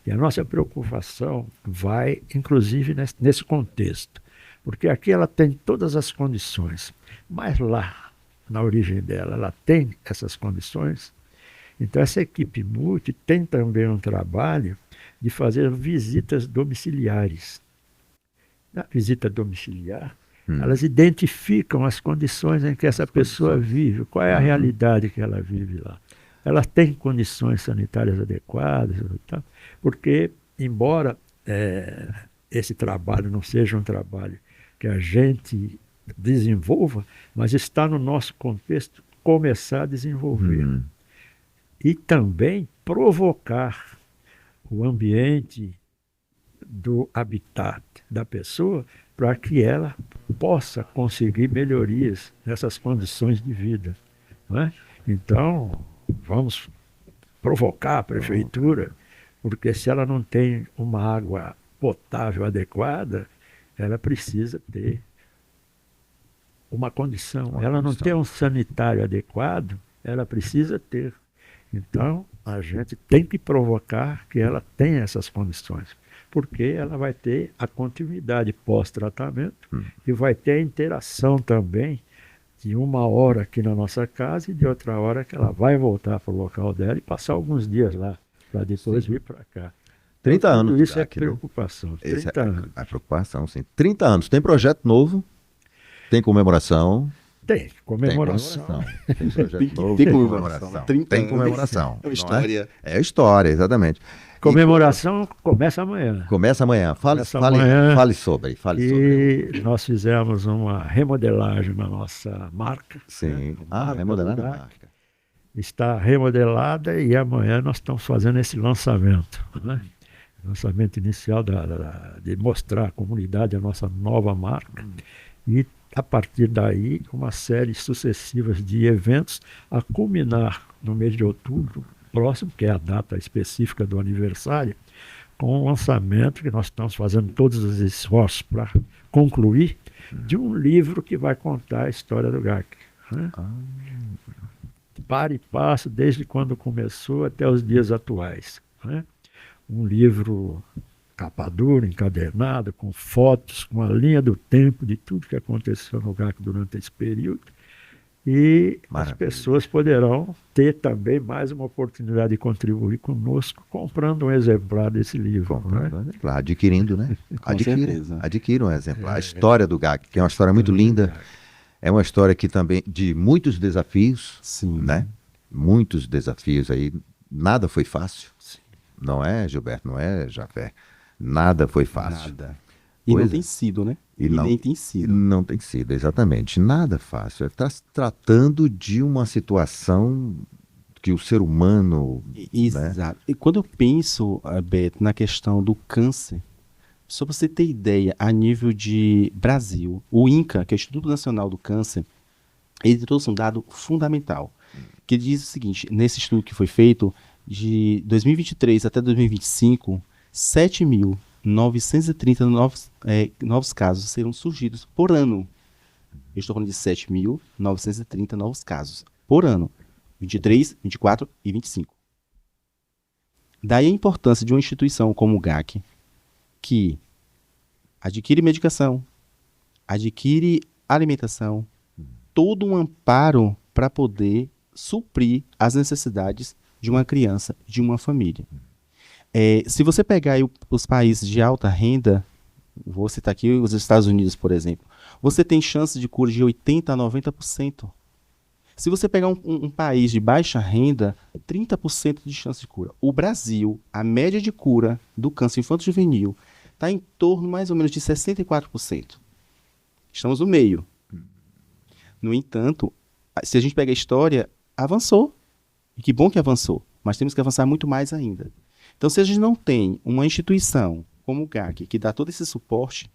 E a nossa preocupação vai, inclusive, nesse contexto. Porque aqui ela tem todas as condições, mas lá, na origem dela, ela tem essas condições. Então, essa equipe multi tem também um trabalho de fazer visitas domiciliares. Na visita domiciliar, elas identificam as condições em que essa pessoa vive, qual é a realidade que ela vive lá. Ela tem condições sanitárias adequadas, tá? Porque, embora esse trabalho não seja um trabalho que a gente desenvolva, mas está no nosso contexto começar a desenvolver. E também provocar o ambiente do habitat da pessoa para que ela possa conseguir melhorias nessas condições de vida. Não é? Então, vamos provocar a prefeitura, porque se ela não tem uma água potável adequada, ela precisa ter uma condição. Ela não tem um sanitário adequado, ela precisa ter. Então, a gente tem que provocar que ela tenha essas condições, porque ela vai ter a continuidade pós-tratamento e vai ter a interação também de uma hora aqui na nossa casa e de outra hora que ela vai voltar para o local dela e passar alguns dias lá, para depois vir para cá. 30 Então, anos. tudo isso é GAC, né? preocupação. Esse 30 anos. a preocupação, sim. 30 anos. Tem projeto novo, tem comemoração. Tem comemoração. Tem projeto novo, tem tem comemoração. comemoração. 30 Tem anos. comemoração. É uma não história. É história, exatamente. Comemoração começa amanhã. Começa amanhã. Fale sobre. E nós fizemos uma remodelagem na nossa marca. Sim. Marca Remodelar do a GAC. marca. está remodelada e amanhã nós estamos fazendo esse lançamento, né? Lançamento inicial de mostrar à comunidade a nossa nova marca e a partir daí uma série sucessiva de eventos a culminar no mês de outubro próximo, que é a data específica do aniversário, com o lançamento que nós estamos fazendo todos os esforços para concluir de um livro que vai contar a história do GAC, né? Para e passo, desde quando começou até os dias atuais, né? Um livro capa dura, encadernado, com fotos, com a linha do tempo de tudo que aconteceu no GAC durante esse período. E Maravilha. as pessoas poderão ter também mais uma oportunidade de contribuir conosco comprando um exemplar desse livro. Comprando Né? um exemplar, adquirindo, né? certeza. Adquira um exemplar. A história do GAC, que é uma história muito linda, é uma história que também de muitos desafios, Sim. né? Muitos desafios aí. Nada foi fácil. Não é, Gilberto? Não é, Jafé? Nada foi fácil. Nada. E Pois não é. tem sido, né? E não- nem tem sido. Não tem sido, exatamente. Nada fácil. Está se tratando de uma situação que o ser humano. Exato. E quando eu penso, Beto, na questão do câncer, só pra você ter ideia, a nível de Brasil, o INCA, que é o Instituto Nacional do Câncer, ele trouxe um dado fundamental, que diz o seguinte: nesse estudo que foi feito, de 2023 até 2025, 7.930 novos casos serão surgidos por ano. Eu estou falando de 7.930 novos casos por ano. 23, 24 e 25. Daí a importância de uma instituição como o GAC, que adquire medicação, adquire alimentação, todo um amparo para poder suprir as necessidades de uma criança, de uma família. Se você pegar aí os países de alta renda, vou citar aqui os Estados Unidos, por exemplo, você tem chance de cura de 80% a 90%. Se você pegar um país de baixa renda, 30% de chance de cura. O Brasil, a média de cura do câncer infanto-juvenil está em torno mais ou menos de 64%. Estamos no meio. No entanto, se a gente pega a história, avançou. E que bom que avançou, mas temos que avançar muito mais ainda. Então, se a gente não tem uma instituição como o GAC que dá todo esse suporte,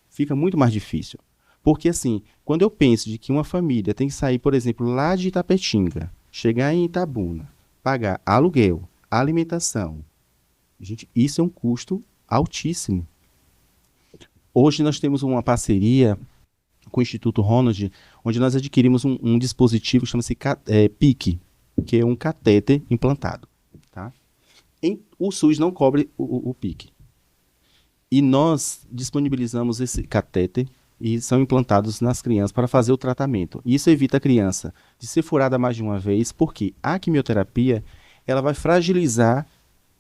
fica muito mais difícil. Porque, assim, quando eu penso de que uma família tem que sair, por exemplo, lá de Itapetinga, chegar em Itabuna, pagar aluguel, alimentação, gente, isso é um custo altíssimo. Hoje nós temos uma parceria com o Instituto Ronald, onde nós adquirimos um dispositivo que chama-se PIC, que é um catéter implantado. Tá? O SUS não cobre o PIC. E nós disponibilizamos esse catéter e são implantados nas crianças para fazer o tratamento. Isso evita a criança de ser furada mais de uma vez, porque a quimioterapia ela vai fragilizar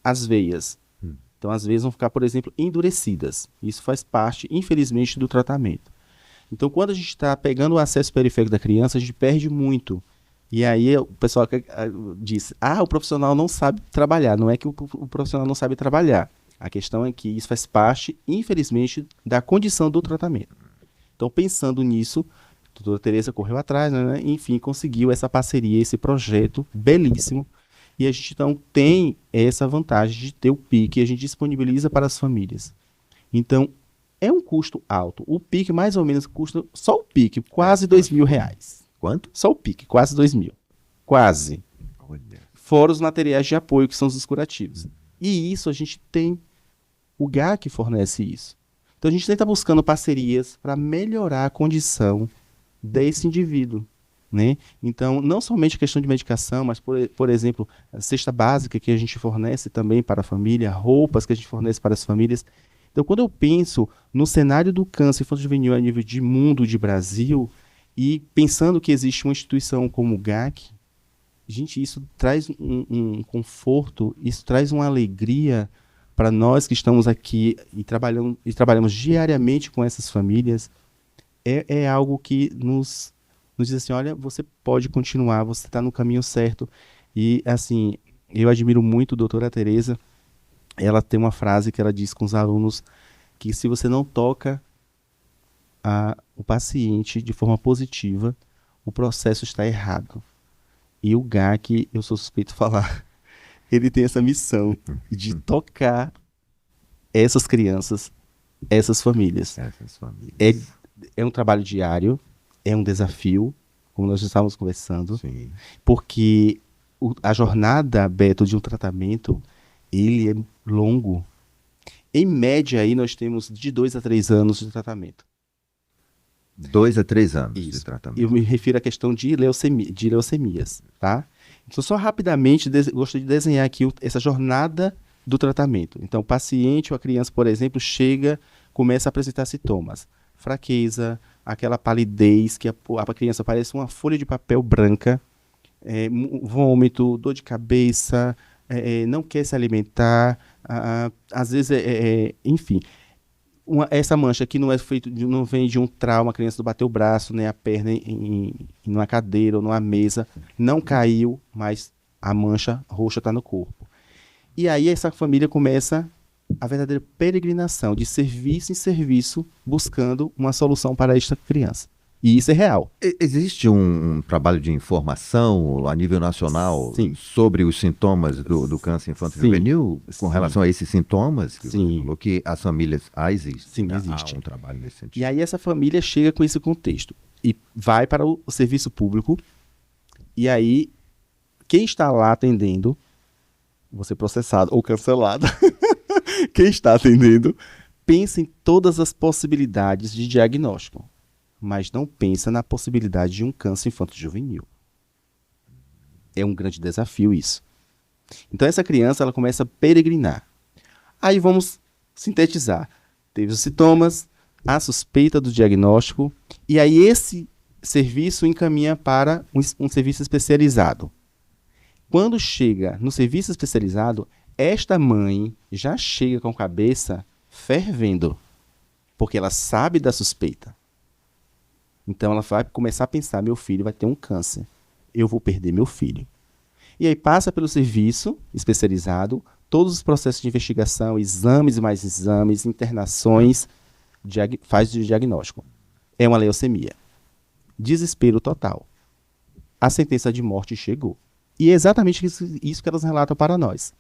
as veias. Então, as veias vão ficar, por exemplo, endurecidas. Isso faz parte, infelizmente, do tratamento. Então, quando a gente está pegando o acesso periférico da criança, a gente perde muito. E aí o pessoal diz, o profissional não sabe trabalhar. Não é que o profissional não sabe trabalhar. A questão é que isso faz parte, infelizmente, da condição do tratamento. Então, pensando nisso, a doutora Tereza correu atrás, né? Enfim, conseguiu essa parceria, esse projeto belíssimo. E a gente, então, tem essa vantagem de ter o PIC, a gente disponibiliza para as famílias. Então, é um custo alto. O PIC, mais ou menos, custa, só o PIC, quase R$2.000. Quanto? Só o PIC, quase 2.000. Quase. Olha. Fora os materiais de apoio, que são os curativos. E isso a gente tem. O GAC fornece isso. Então a gente está buscando parcerias para melhorar a condição desse indivíduo. Né? Então, não somente a questão de medicação, mas, por exemplo, a cesta básica que a gente fornece também para a família, roupas que a gente fornece para as famílias. Então, quando eu penso no cenário do câncer infanto-juvenil a nível de mundo, de Brasil, e pensando que existe uma instituição como o GAC, gente, isso traz um conforto, isso traz uma alegria para nós que estamos aqui e trabalhamos diariamente com essas famílias. É algo que nos diz assim, olha, você pode continuar, você está no caminho certo. E, assim, eu admiro muito a doutora Tereza. Ela tem uma frase que ela diz com os alunos que se você não toca o paciente de forma positiva, o processo está errado. E o GAC, eu sou suspeito de falar, ele tem essa missão de tocar essas crianças, essas famílias. Essas famílias. É um trabalho diário, é um desafio, como nós estávamos conversando, Sim. porque a jornada, Beto, de um tratamento, ele é longo. Em média, aí nós temos de 2 a 3 anos de tratamento. 2 a 3 anos Isso. de tratamento. Eu me refiro à questão de leucemias, tá? Então, só rapidamente, gostaria de desenhar aqui essa jornada do tratamento. Então, o paciente ou a criança, por exemplo, começa a apresentar sintomas. Fraqueza, aquela palidez, que a criança parece uma folha de papel branca, vômito, dor de cabeça, não quer se alimentar, às vezes, enfim... essa mancha aqui não vem de um trauma, a criança não bateu o braço, nem a perna em uma cadeira ou numa mesa, não caiu, mas a mancha roxa está no corpo. E aí essa família começa a verdadeira peregrinação, de serviço em serviço, buscando uma solução para esta criança. E isso é real. Existe um trabalho de informação a nível nacional Sim. sobre os sintomas do câncer infanto-juvenil com Sim. relação a esses sintomas? Que Sim. você falou que as famílias... existe. Sim, existe. Há um trabalho nesse sentido. E aí essa família chega com esse contexto e vai para o serviço público. E aí, quem está lá atendendo, vou ser processado ou cancelado, quem está atendendo, pensa em todas as possibilidades de diagnóstico, mas não pensa na possibilidade de um câncer infanto-juvenil. É um grande desafio isso. Então essa criança, ela começa a peregrinar. Aí vamos sintetizar. Teve os sintomas, a suspeita do diagnóstico, e aí esse serviço encaminha para um serviço especializado. Quando chega no serviço especializado, esta mãe já chega com a cabeça fervendo, porque ela sabe da suspeita. Então ela vai começar a pensar, meu filho vai ter um câncer, eu vou perder meu filho. E aí passa pelo serviço especializado, todos os processos de investigação, exames e mais exames, internações, faz o diagnóstico. É uma leucemia. Desespero total. A sentença de morte chegou. E é exatamente isso que elas relatam para nós.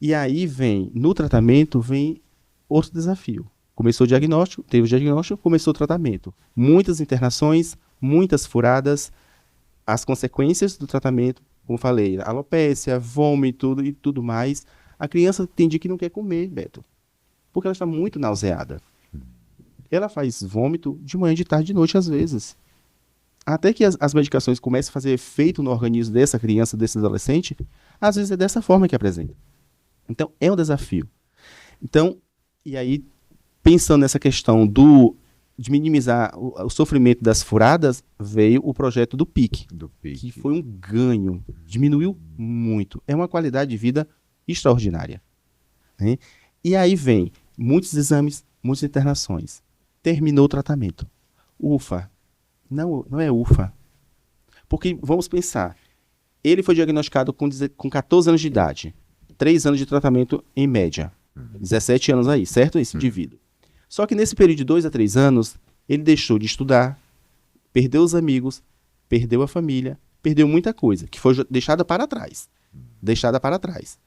E aí no tratamento vem outro desafio. Começou o diagnóstico, teve o diagnóstico, começou o tratamento. Muitas internações, muitas furadas, as consequências do tratamento, como falei, alopécia, vômito e tudo mais. A criança tem dia que não quer comer, Beto, porque ela está muito nauseada. Ela faz vômito de manhã, de tarde, de noite, às vezes. Até que as medicações comecem a fazer efeito no organismo dessa criança, desse adolescente, às vezes é dessa forma que apresenta. Então, é um desafio. Então, e aí, pensando nessa questão de minimizar o sofrimento das furadas, veio o projeto do PIC, que foi um ganho, diminuiu muito. É uma qualidade de vida extraordinária. Né? E aí vem muitos exames, muitas internações. Terminou o tratamento. Ufa. Não é ufa. Porque, vamos pensar, ele foi diagnosticado com 14 anos de idade, 3 anos de tratamento em média, 17 anos aí, certo? Esse indivíduo. Só que nesse período de 2 a 3 anos, ele deixou de estudar, perdeu os amigos, perdeu a família, perdeu muita coisa, que foi deixada para trás.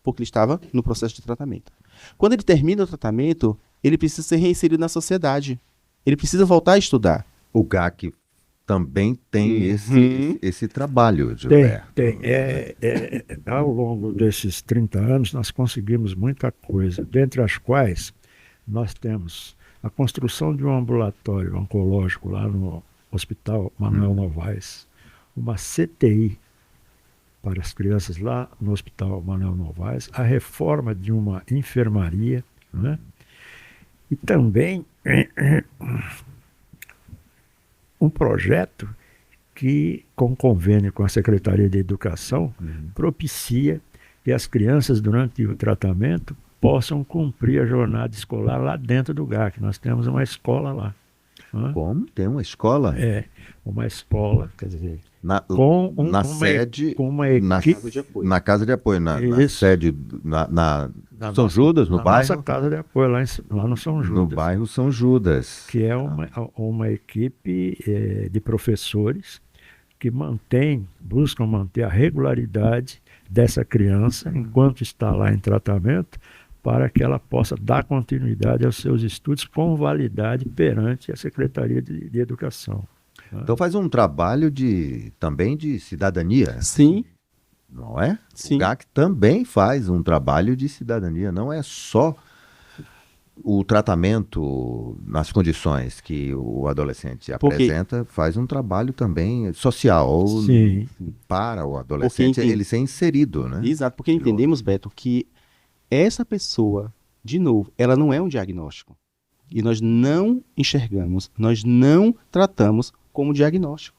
Porque ele estava no processo de tratamento. Quando ele termina o tratamento, ele precisa ser reinserido na sociedade. Ele precisa voltar a estudar. O GAC também tem esse trabalho, Tem, Gilberto. tem. Ao longo desses 30 anos, nós conseguimos muita coisa, dentre as quais nós temos a construção de um ambulatório oncológico lá no Hospital Manuel Novaes, uma CTI para as crianças lá no Hospital Manuel Novaes, a reforma de uma enfermaria, né? E também um projeto que, com convênio com a Secretaria de Educação, propicia que as crianças, durante o tratamento, possam cumprir a jornada escolar lá dentro do GAC. Nós temos uma escola lá. Né? Como? Tem uma escola? Uma escola, quer dizer, Na sede, com uma na equipe, na casa de apoio, na Isso. sede, na São nossa- Judas, no na bairro? nossa casa de apoio lá no São Judas. No bairro São Judas. Que é uma equipe de professores que buscam manter a regularidade dessa criança enquanto está lá em tratamento, para que ela possa dar continuidade aos seus estudos com validade perante a Secretaria de Educação. Então faz um trabalho também de cidadania, Sim, não é? sim. O GAC também faz um trabalho de cidadania, não é só o tratamento nas condições que o adolescente Porque- apresenta, faz um trabalho também social Sim. para o adolescente, entende- ele ser inserido, né? Exato, porque entendemos, Beto, que essa pessoa, de novo, ela não é um diagnóstico. E nós não enxergamos, nós não tratamos como diagnóstico.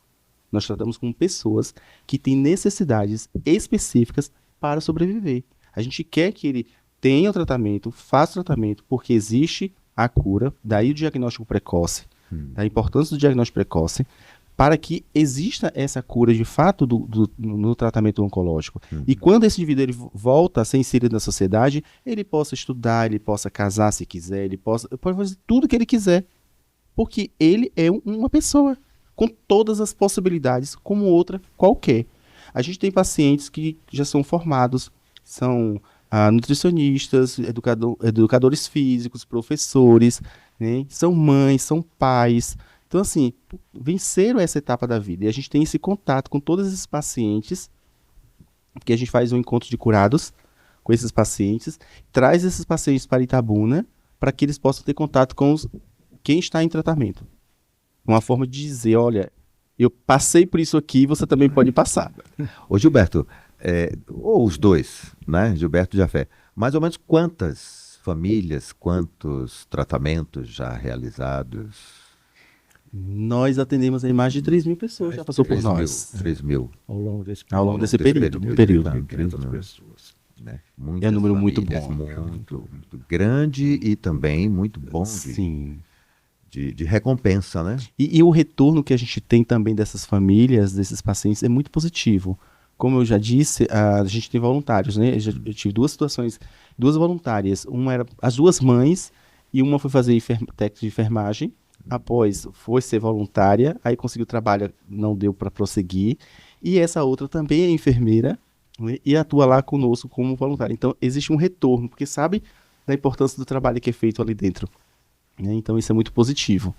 Nós tratamos como pessoas que têm necessidades específicas para sobreviver. A gente quer que ele tenha o tratamento, faça o tratamento, porque existe a cura, daí o diagnóstico precoce, da importância do diagnóstico precoce, para que exista essa cura de fato no tratamento oncológico. E quando esse indivíduo ele volta a ser inserido na sociedade, ele possa estudar, ele possa casar se quiser, ele pode fazer tudo que ele quiser. Porque ele é uma pessoa com todas as possibilidades, como outra qualquer. A gente tem pacientes que já são formados, são nutricionistas, educadores físicos, professores, né? São mães, são pais. Então, assim, venceram essa etapa da vida. E a gente tem esse contato com todos esses pacientes, porque a gente faz um encontro de curados com esses pacientes, traz esses pacientes para Itabuna, para que eles possam ter contato com quem está em tratamento. Uma forma de dizer, olha, eu passei por isso aqui, você também pode passar. Ô Gilberto, ou os dois, né, Gilberto e Jafé, mais ou menos quantas famílias, quantos tratamentos já realizados? Nós atendemos aí mais de 3.000 pessoas, já passou por nós. 3.000. Ao longo desse Ao longo desse período. Período. 500 pessoas. Né? É um número muito famílias, bom. muito grande e também muito bom Sim. de recompensa, né? E o retorno que a gente tem também dessas famílias, desses pacientes, é muito positivo. Como eu já disse, a gente tem voluntários, né? Eu tive duas situações, duas voluntárias. Uma era as duas mães e uma foi fazer técnico de enfermagem. Após foi ser voluntária, aí conseguiu trabalho, não deu para prosseguir. E essa outra também é enfermeira, né, e atua lá conosco como voluntária. Então existe um retorno, porque sabe da importância do trabalho que é feito ali dentro. Né? Então isso é muito positivo,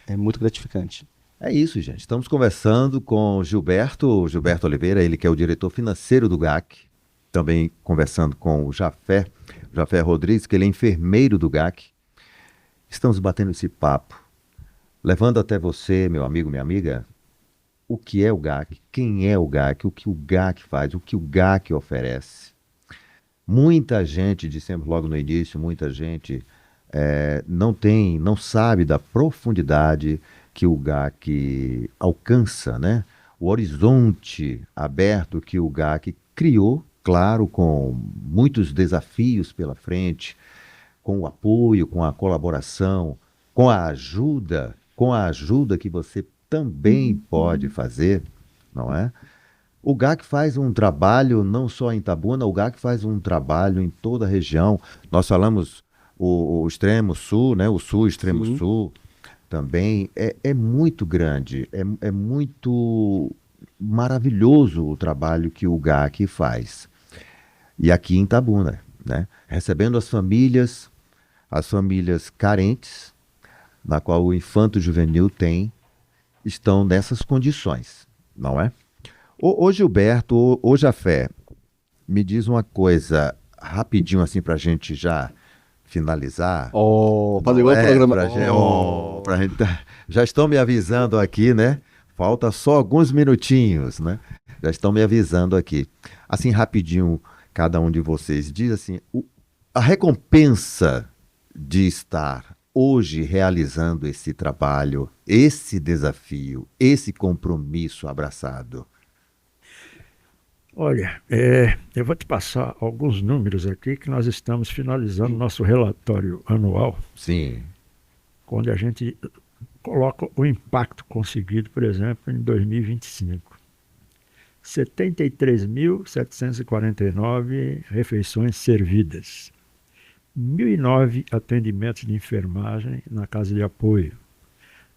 é muito gratificante. É isso, gente. Estamos conversando com Gilberto Oliveira, ele que é o diretor financeiro do GAC. Também conversando com o Jafé Rodrigues, que ele é enfermeiro do GAC. Estamos batendo esse papo, levando até você, meu amigo, minha amiga, o que é o GAC, quem é o GAC, o que o GAC faz, o que o GAC oferece. Muita gente, dissemos logo no início, muita gente não sabe da profundidade que o GAC alcança, né? O horizonte aberto que o GAC criou, claro, com muitos desafios pela frente, com o apoio, com a colaboração, com a ajuda que você também pode fazer, não é? O GAC faz um trabalho não só em Itabuna, o GAC faz um trabalho em toda a região. Nós falamos o extremo sul, né? O sul, extremo Sim. sul, também é muito grande, é muito maravilhoso o trabalho que o GAC faz. E aqui em Itabuna, né? Recebendo as famílias carentes, na qual o Infanto Juvenil estão nessas condições, não é? Ô Gilberto, ô Jafé, me diz uma coisa rapidinho assim para a gente já finalizar. Fazer igual o programa. Pra gente já estão me avisando aqui, né? Falta só alguns minutinhos, né? Já estão me avisando aqui. Assim, rapidinho, cada um de vocês diz assim, a recompensa de estar hoje realizando esse trabalho, esse desafio, esse compromisso abraçado. Olha, eu vou te passar alguns números aqui que nós estamos finalizando nosso relatório anual, Sim. onde a gente coloca o impacto conseguido, por exemplo, em 2025. 73.749 refeições servidas, 1.009 atendimentos de enfermagem na casa de apoio,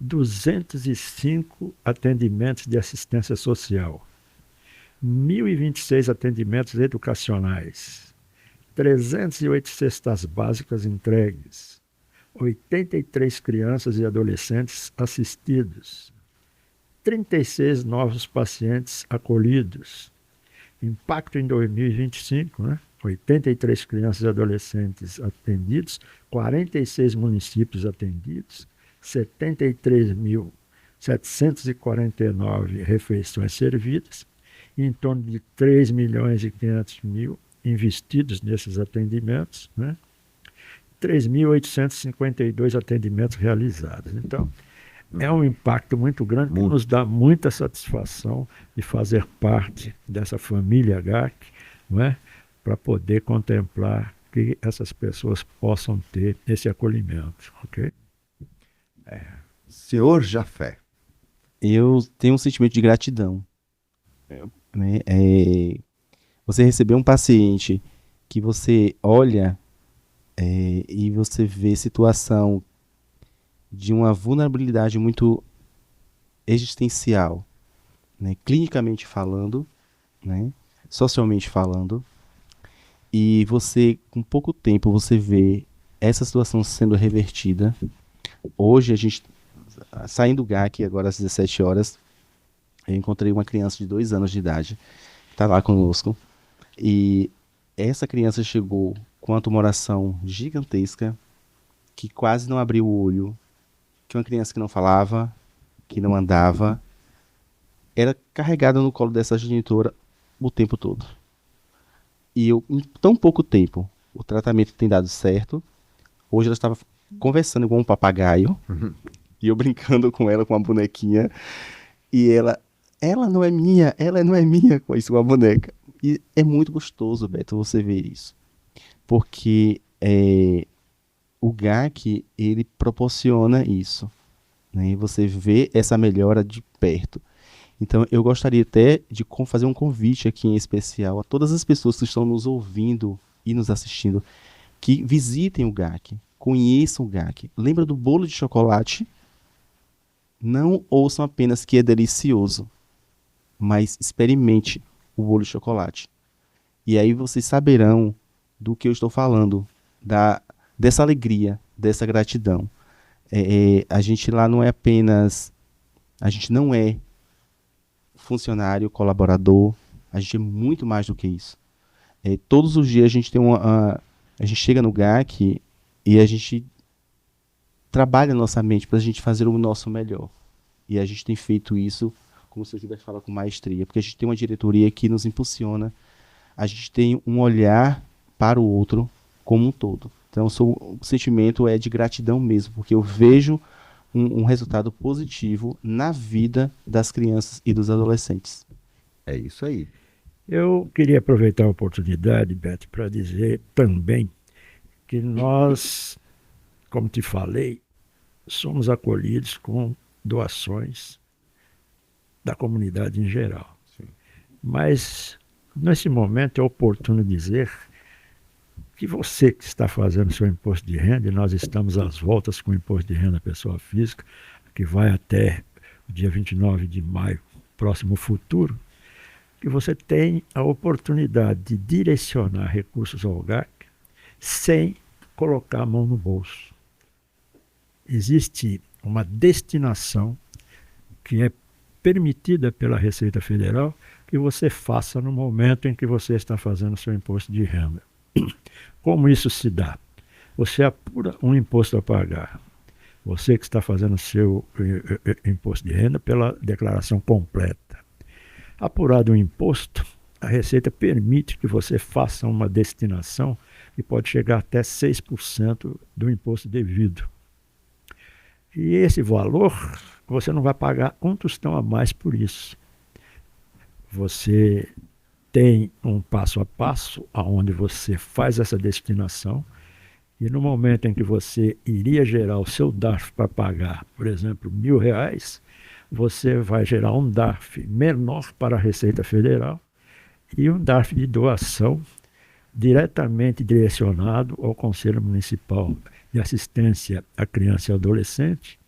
205 atendimentos de assistência social, 1.026 atendimentos educacionais, 308 cestas básicas entregues, 83 crianças e adolescentes assistidos, 36 novos pacientes acolhidos. Impacto em 2025, né? 83 crianças e adolescentes atendidos, 46 municípios atendidos, 73.749 refeições servidas, e em torno de 3.500.000 investidos nesses atendimentos, né? 3.852 atendimentos realizados. Então, é um impacto muito grande que nos dá muita satisfação de fazer parte dessa família GAC, não é? Para poder contemplar que essas pessoas possam ter esse acolhimento, ok? Senhor Jafé. Eu tenho um sentimento de gratidão, né? Você receber um paciente que você olha e você vê situação de uma vulnerabilidade muito existencial, né? Clinicamente falando, né? Socialmente falando, e você, com pouco tempo, você vê essa situação sendo revertida. Hoje, a gente, saindo do GAC, agora às 17 horas, eu encontrei uma criança de 2 anos de idade, está lá conosco, e essa criança chegou com uma tumoração gigantesca, que quase não abriu o olho, que uma criança que não falava, que não andava, era carregada no colo dessa genitora o tempo todo. E eu, em tão pouco tempo, o tratamento tem dado certo. Hoje ela estava conversando com um papagaio, e eu brincando com ela, com uma bonequinha, e ela não é minha, com isso, com a boneca. E é muito gostoso, Beto, você ver isso. Porque o GAC, ele proporciona isso, né? E você vê essa melhora de perto. Então, eu gostaria até de fazer um convite aqui em especial a todas as pessoas que estão nos ouvindo e nos assistindo, que visitem o GAC, conheçam o GAC. Lembra do bolo de chocolate? Não ouçam apenas que é delicioso, mas experimente o bolo de chocolate. E aí vocês saberão do que eu estou falando, dessa alegria, dessa gratidão. A gente lá não é apenas... A gente não é funcionário, colaborador, a gente é muito mais do que isso. Todos os dias a gente tem a gente chega no GAC e a gente trabalha a nossa mente para a gente fazer o nosso melhor. E a gente tem feito isso, como se eu tivesse falado, com maestria, porque a gente tem uma diretoria que nos impulsiona, a gente tem um olhar para o outro como um todo. Então o sentimento é de gratidão mesmo, porque eu vejo um resultado positivo na vida das crianças e dos adolescentes. É isso aí. Eu queria aproveitar a oportunidade, Beto, para dizer também que nós, como te falei, somos acolhidos com doações da comunidade em geral. Sim. Mas, nesse momento, é oportuno dizer que você que está fazendo seu imposto de renda, e nós estamos às voltas com o imposto de renda da pessoa física, que vai até o dia 29 de maio, próximo futuro, que você tem a oportunidade de direcionar recursos ao GAC sem colocar a mão no bolso. Existe uma destinação que é permitida pela Receita Federal que você faça no momento em que você está fazendo seu imposto de renda. Como isso se dá? Você apura um imposto a pagar. Você que está fazendo seu imposto de renda pela declaração completa. Apurado o imposto, a Receita permite que você faça uma destinação que pode chegar até 6% do imposto devido. E esse valor, você não vai pagar um tostão a mais por isso. Você tem um passo a passo onde você faz essa destinação e no momento em que você iria gerar o seu DARF para pagar, por exemplo, R$1.000, você vai gerar um DARF menor para a Receita Federal e um DARF de doação diretamente direcionado ao Conselho Municipal de Assistência à Criança e Adolescente,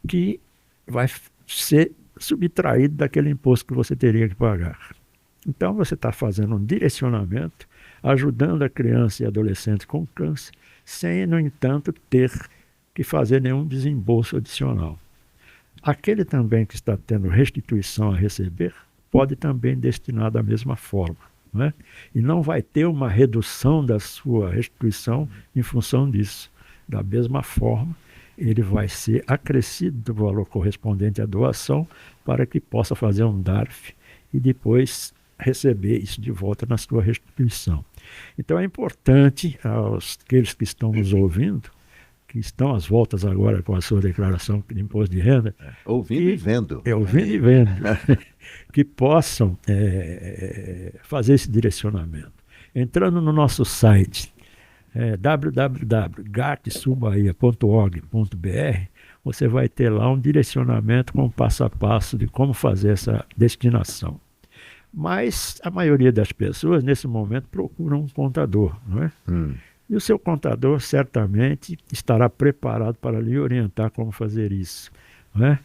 que vai ser subtraído daquele imposto que você teria que pagar. Então você está fazendo um direcionamento, ajudando a criança e adolescente com câncer, sem, no entanto, ter que fazer nenhum desembolso adicional. Aquele também que está tendo restituição a receber, pode também destinar da mesma forma, não é? E não vai ter uma redução da sua restituição em função disso. Da mesma forma, ele vai ser acrescido do valor correspondente à doação para que possa fazer um DARF e depois receber isso de volta na sua restituição. Então é importante aqueles que estão nos ouvindo, que estão às voltas agora com a sua declaração de imposto de renda, Ouvindo e vendo. ouvindo e vendo, que possam fazer esse direcionamento. Entrando no nosso site, www.gatsulbahia.org.br, você vai ter lá um direcionamento com passo a passo de como fazer essa destinação. Mas a maioria das pessoas, nesse momento, procuram um contador, não é? E o seu contador certamente estará preparado para lhe orientar como fazer isso, não é?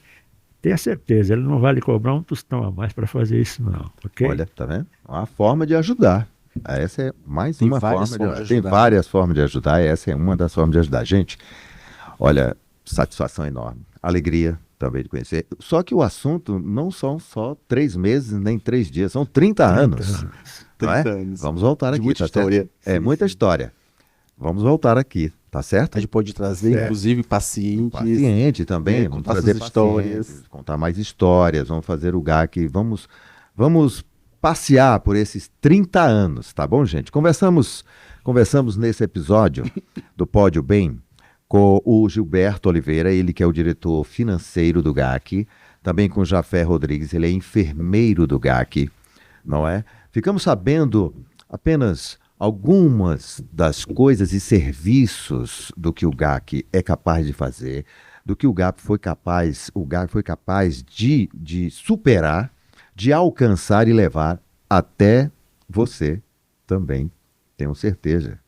Tenha certeza, ele não vai lhe cobrar um tostão a mais para fazer isso não, ok? Olha, tá vendo? Uma forma de ajudar. Essa é mais Tem uma várias forma formas de Tem ajudar. várias formas de ajudar, e essa é uma das formas de ajudar. Gente, olha, satisfação enorme. Alegria também de conhecer. Só que o assunto não são só 3 meses, nem 3 dias, são 30 anos. Não é? 30 anos. Vamos voltar De aqui, muita tá certo? história. É Sim, muita sim. história. Vamos voltar aqui, tá certo? A gente pode trazer, Certo. inclusive, pacientes. Paciente também, né, vamos contar trazer suas histórias. pacientes, contar mais histórias, vamos fazer o GAC, vamos passear por esses 30 anos, tá bom, gente? Conversamos nesse episódio do Pódio Bem com o Gilberto Oliveira, ele que é o diretor financeiro do GAC, também com o Jafé Rodrigues, ele é enfermeiro do GAC, não é? Ficamos sabendo apenas algumas das coisas e serviços do que o GAC é capaz de fazer, do que o GAC foi capaz de superar, de alcançar e levar até você também. Tenho certeza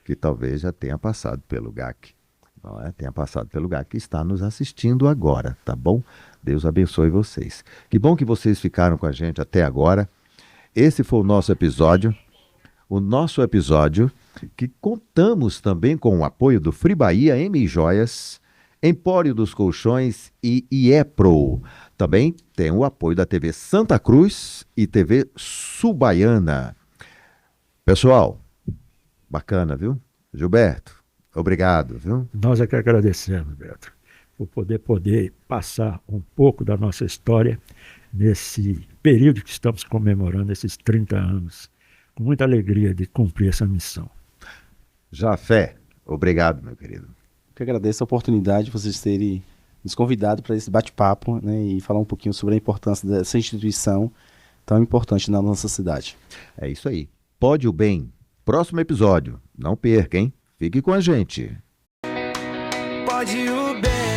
que talvez já tenha passado pelo GAC. Não é? Tenha passado pelo GAC que está nos assistindo agora, tá bom? Deus abençoe vocês. Que bom que vocês ficaram com a gente até agora. Esse foi o nosso episódio que contamos também com o apoio do Free Bahia, M Joias, Empório dos Colchões e IEPRO. Também tem o apoio da TV Santa Cruz e TV Subaiana. Pessoal, bacana, viu? Gilberto, obrigado, viu? Nós é que agradecemos, Beto, por poder passar um pouco da nossa história nesse período que estamos comemorando, esses 30 anos, com muita alegria de cumprir essa missão. Jafé, obrigado, meu querido. Eu que agradeço a oportunidade de vocês terem nos convidado para esse bate-papo, né, e falar um pouquinho sobre a importância dessa instituição tão importante na nossa cidade. É isso aí. Pode o bem. Próximo episódio. Não perca, hein? Fique com a gente. Pode o bem.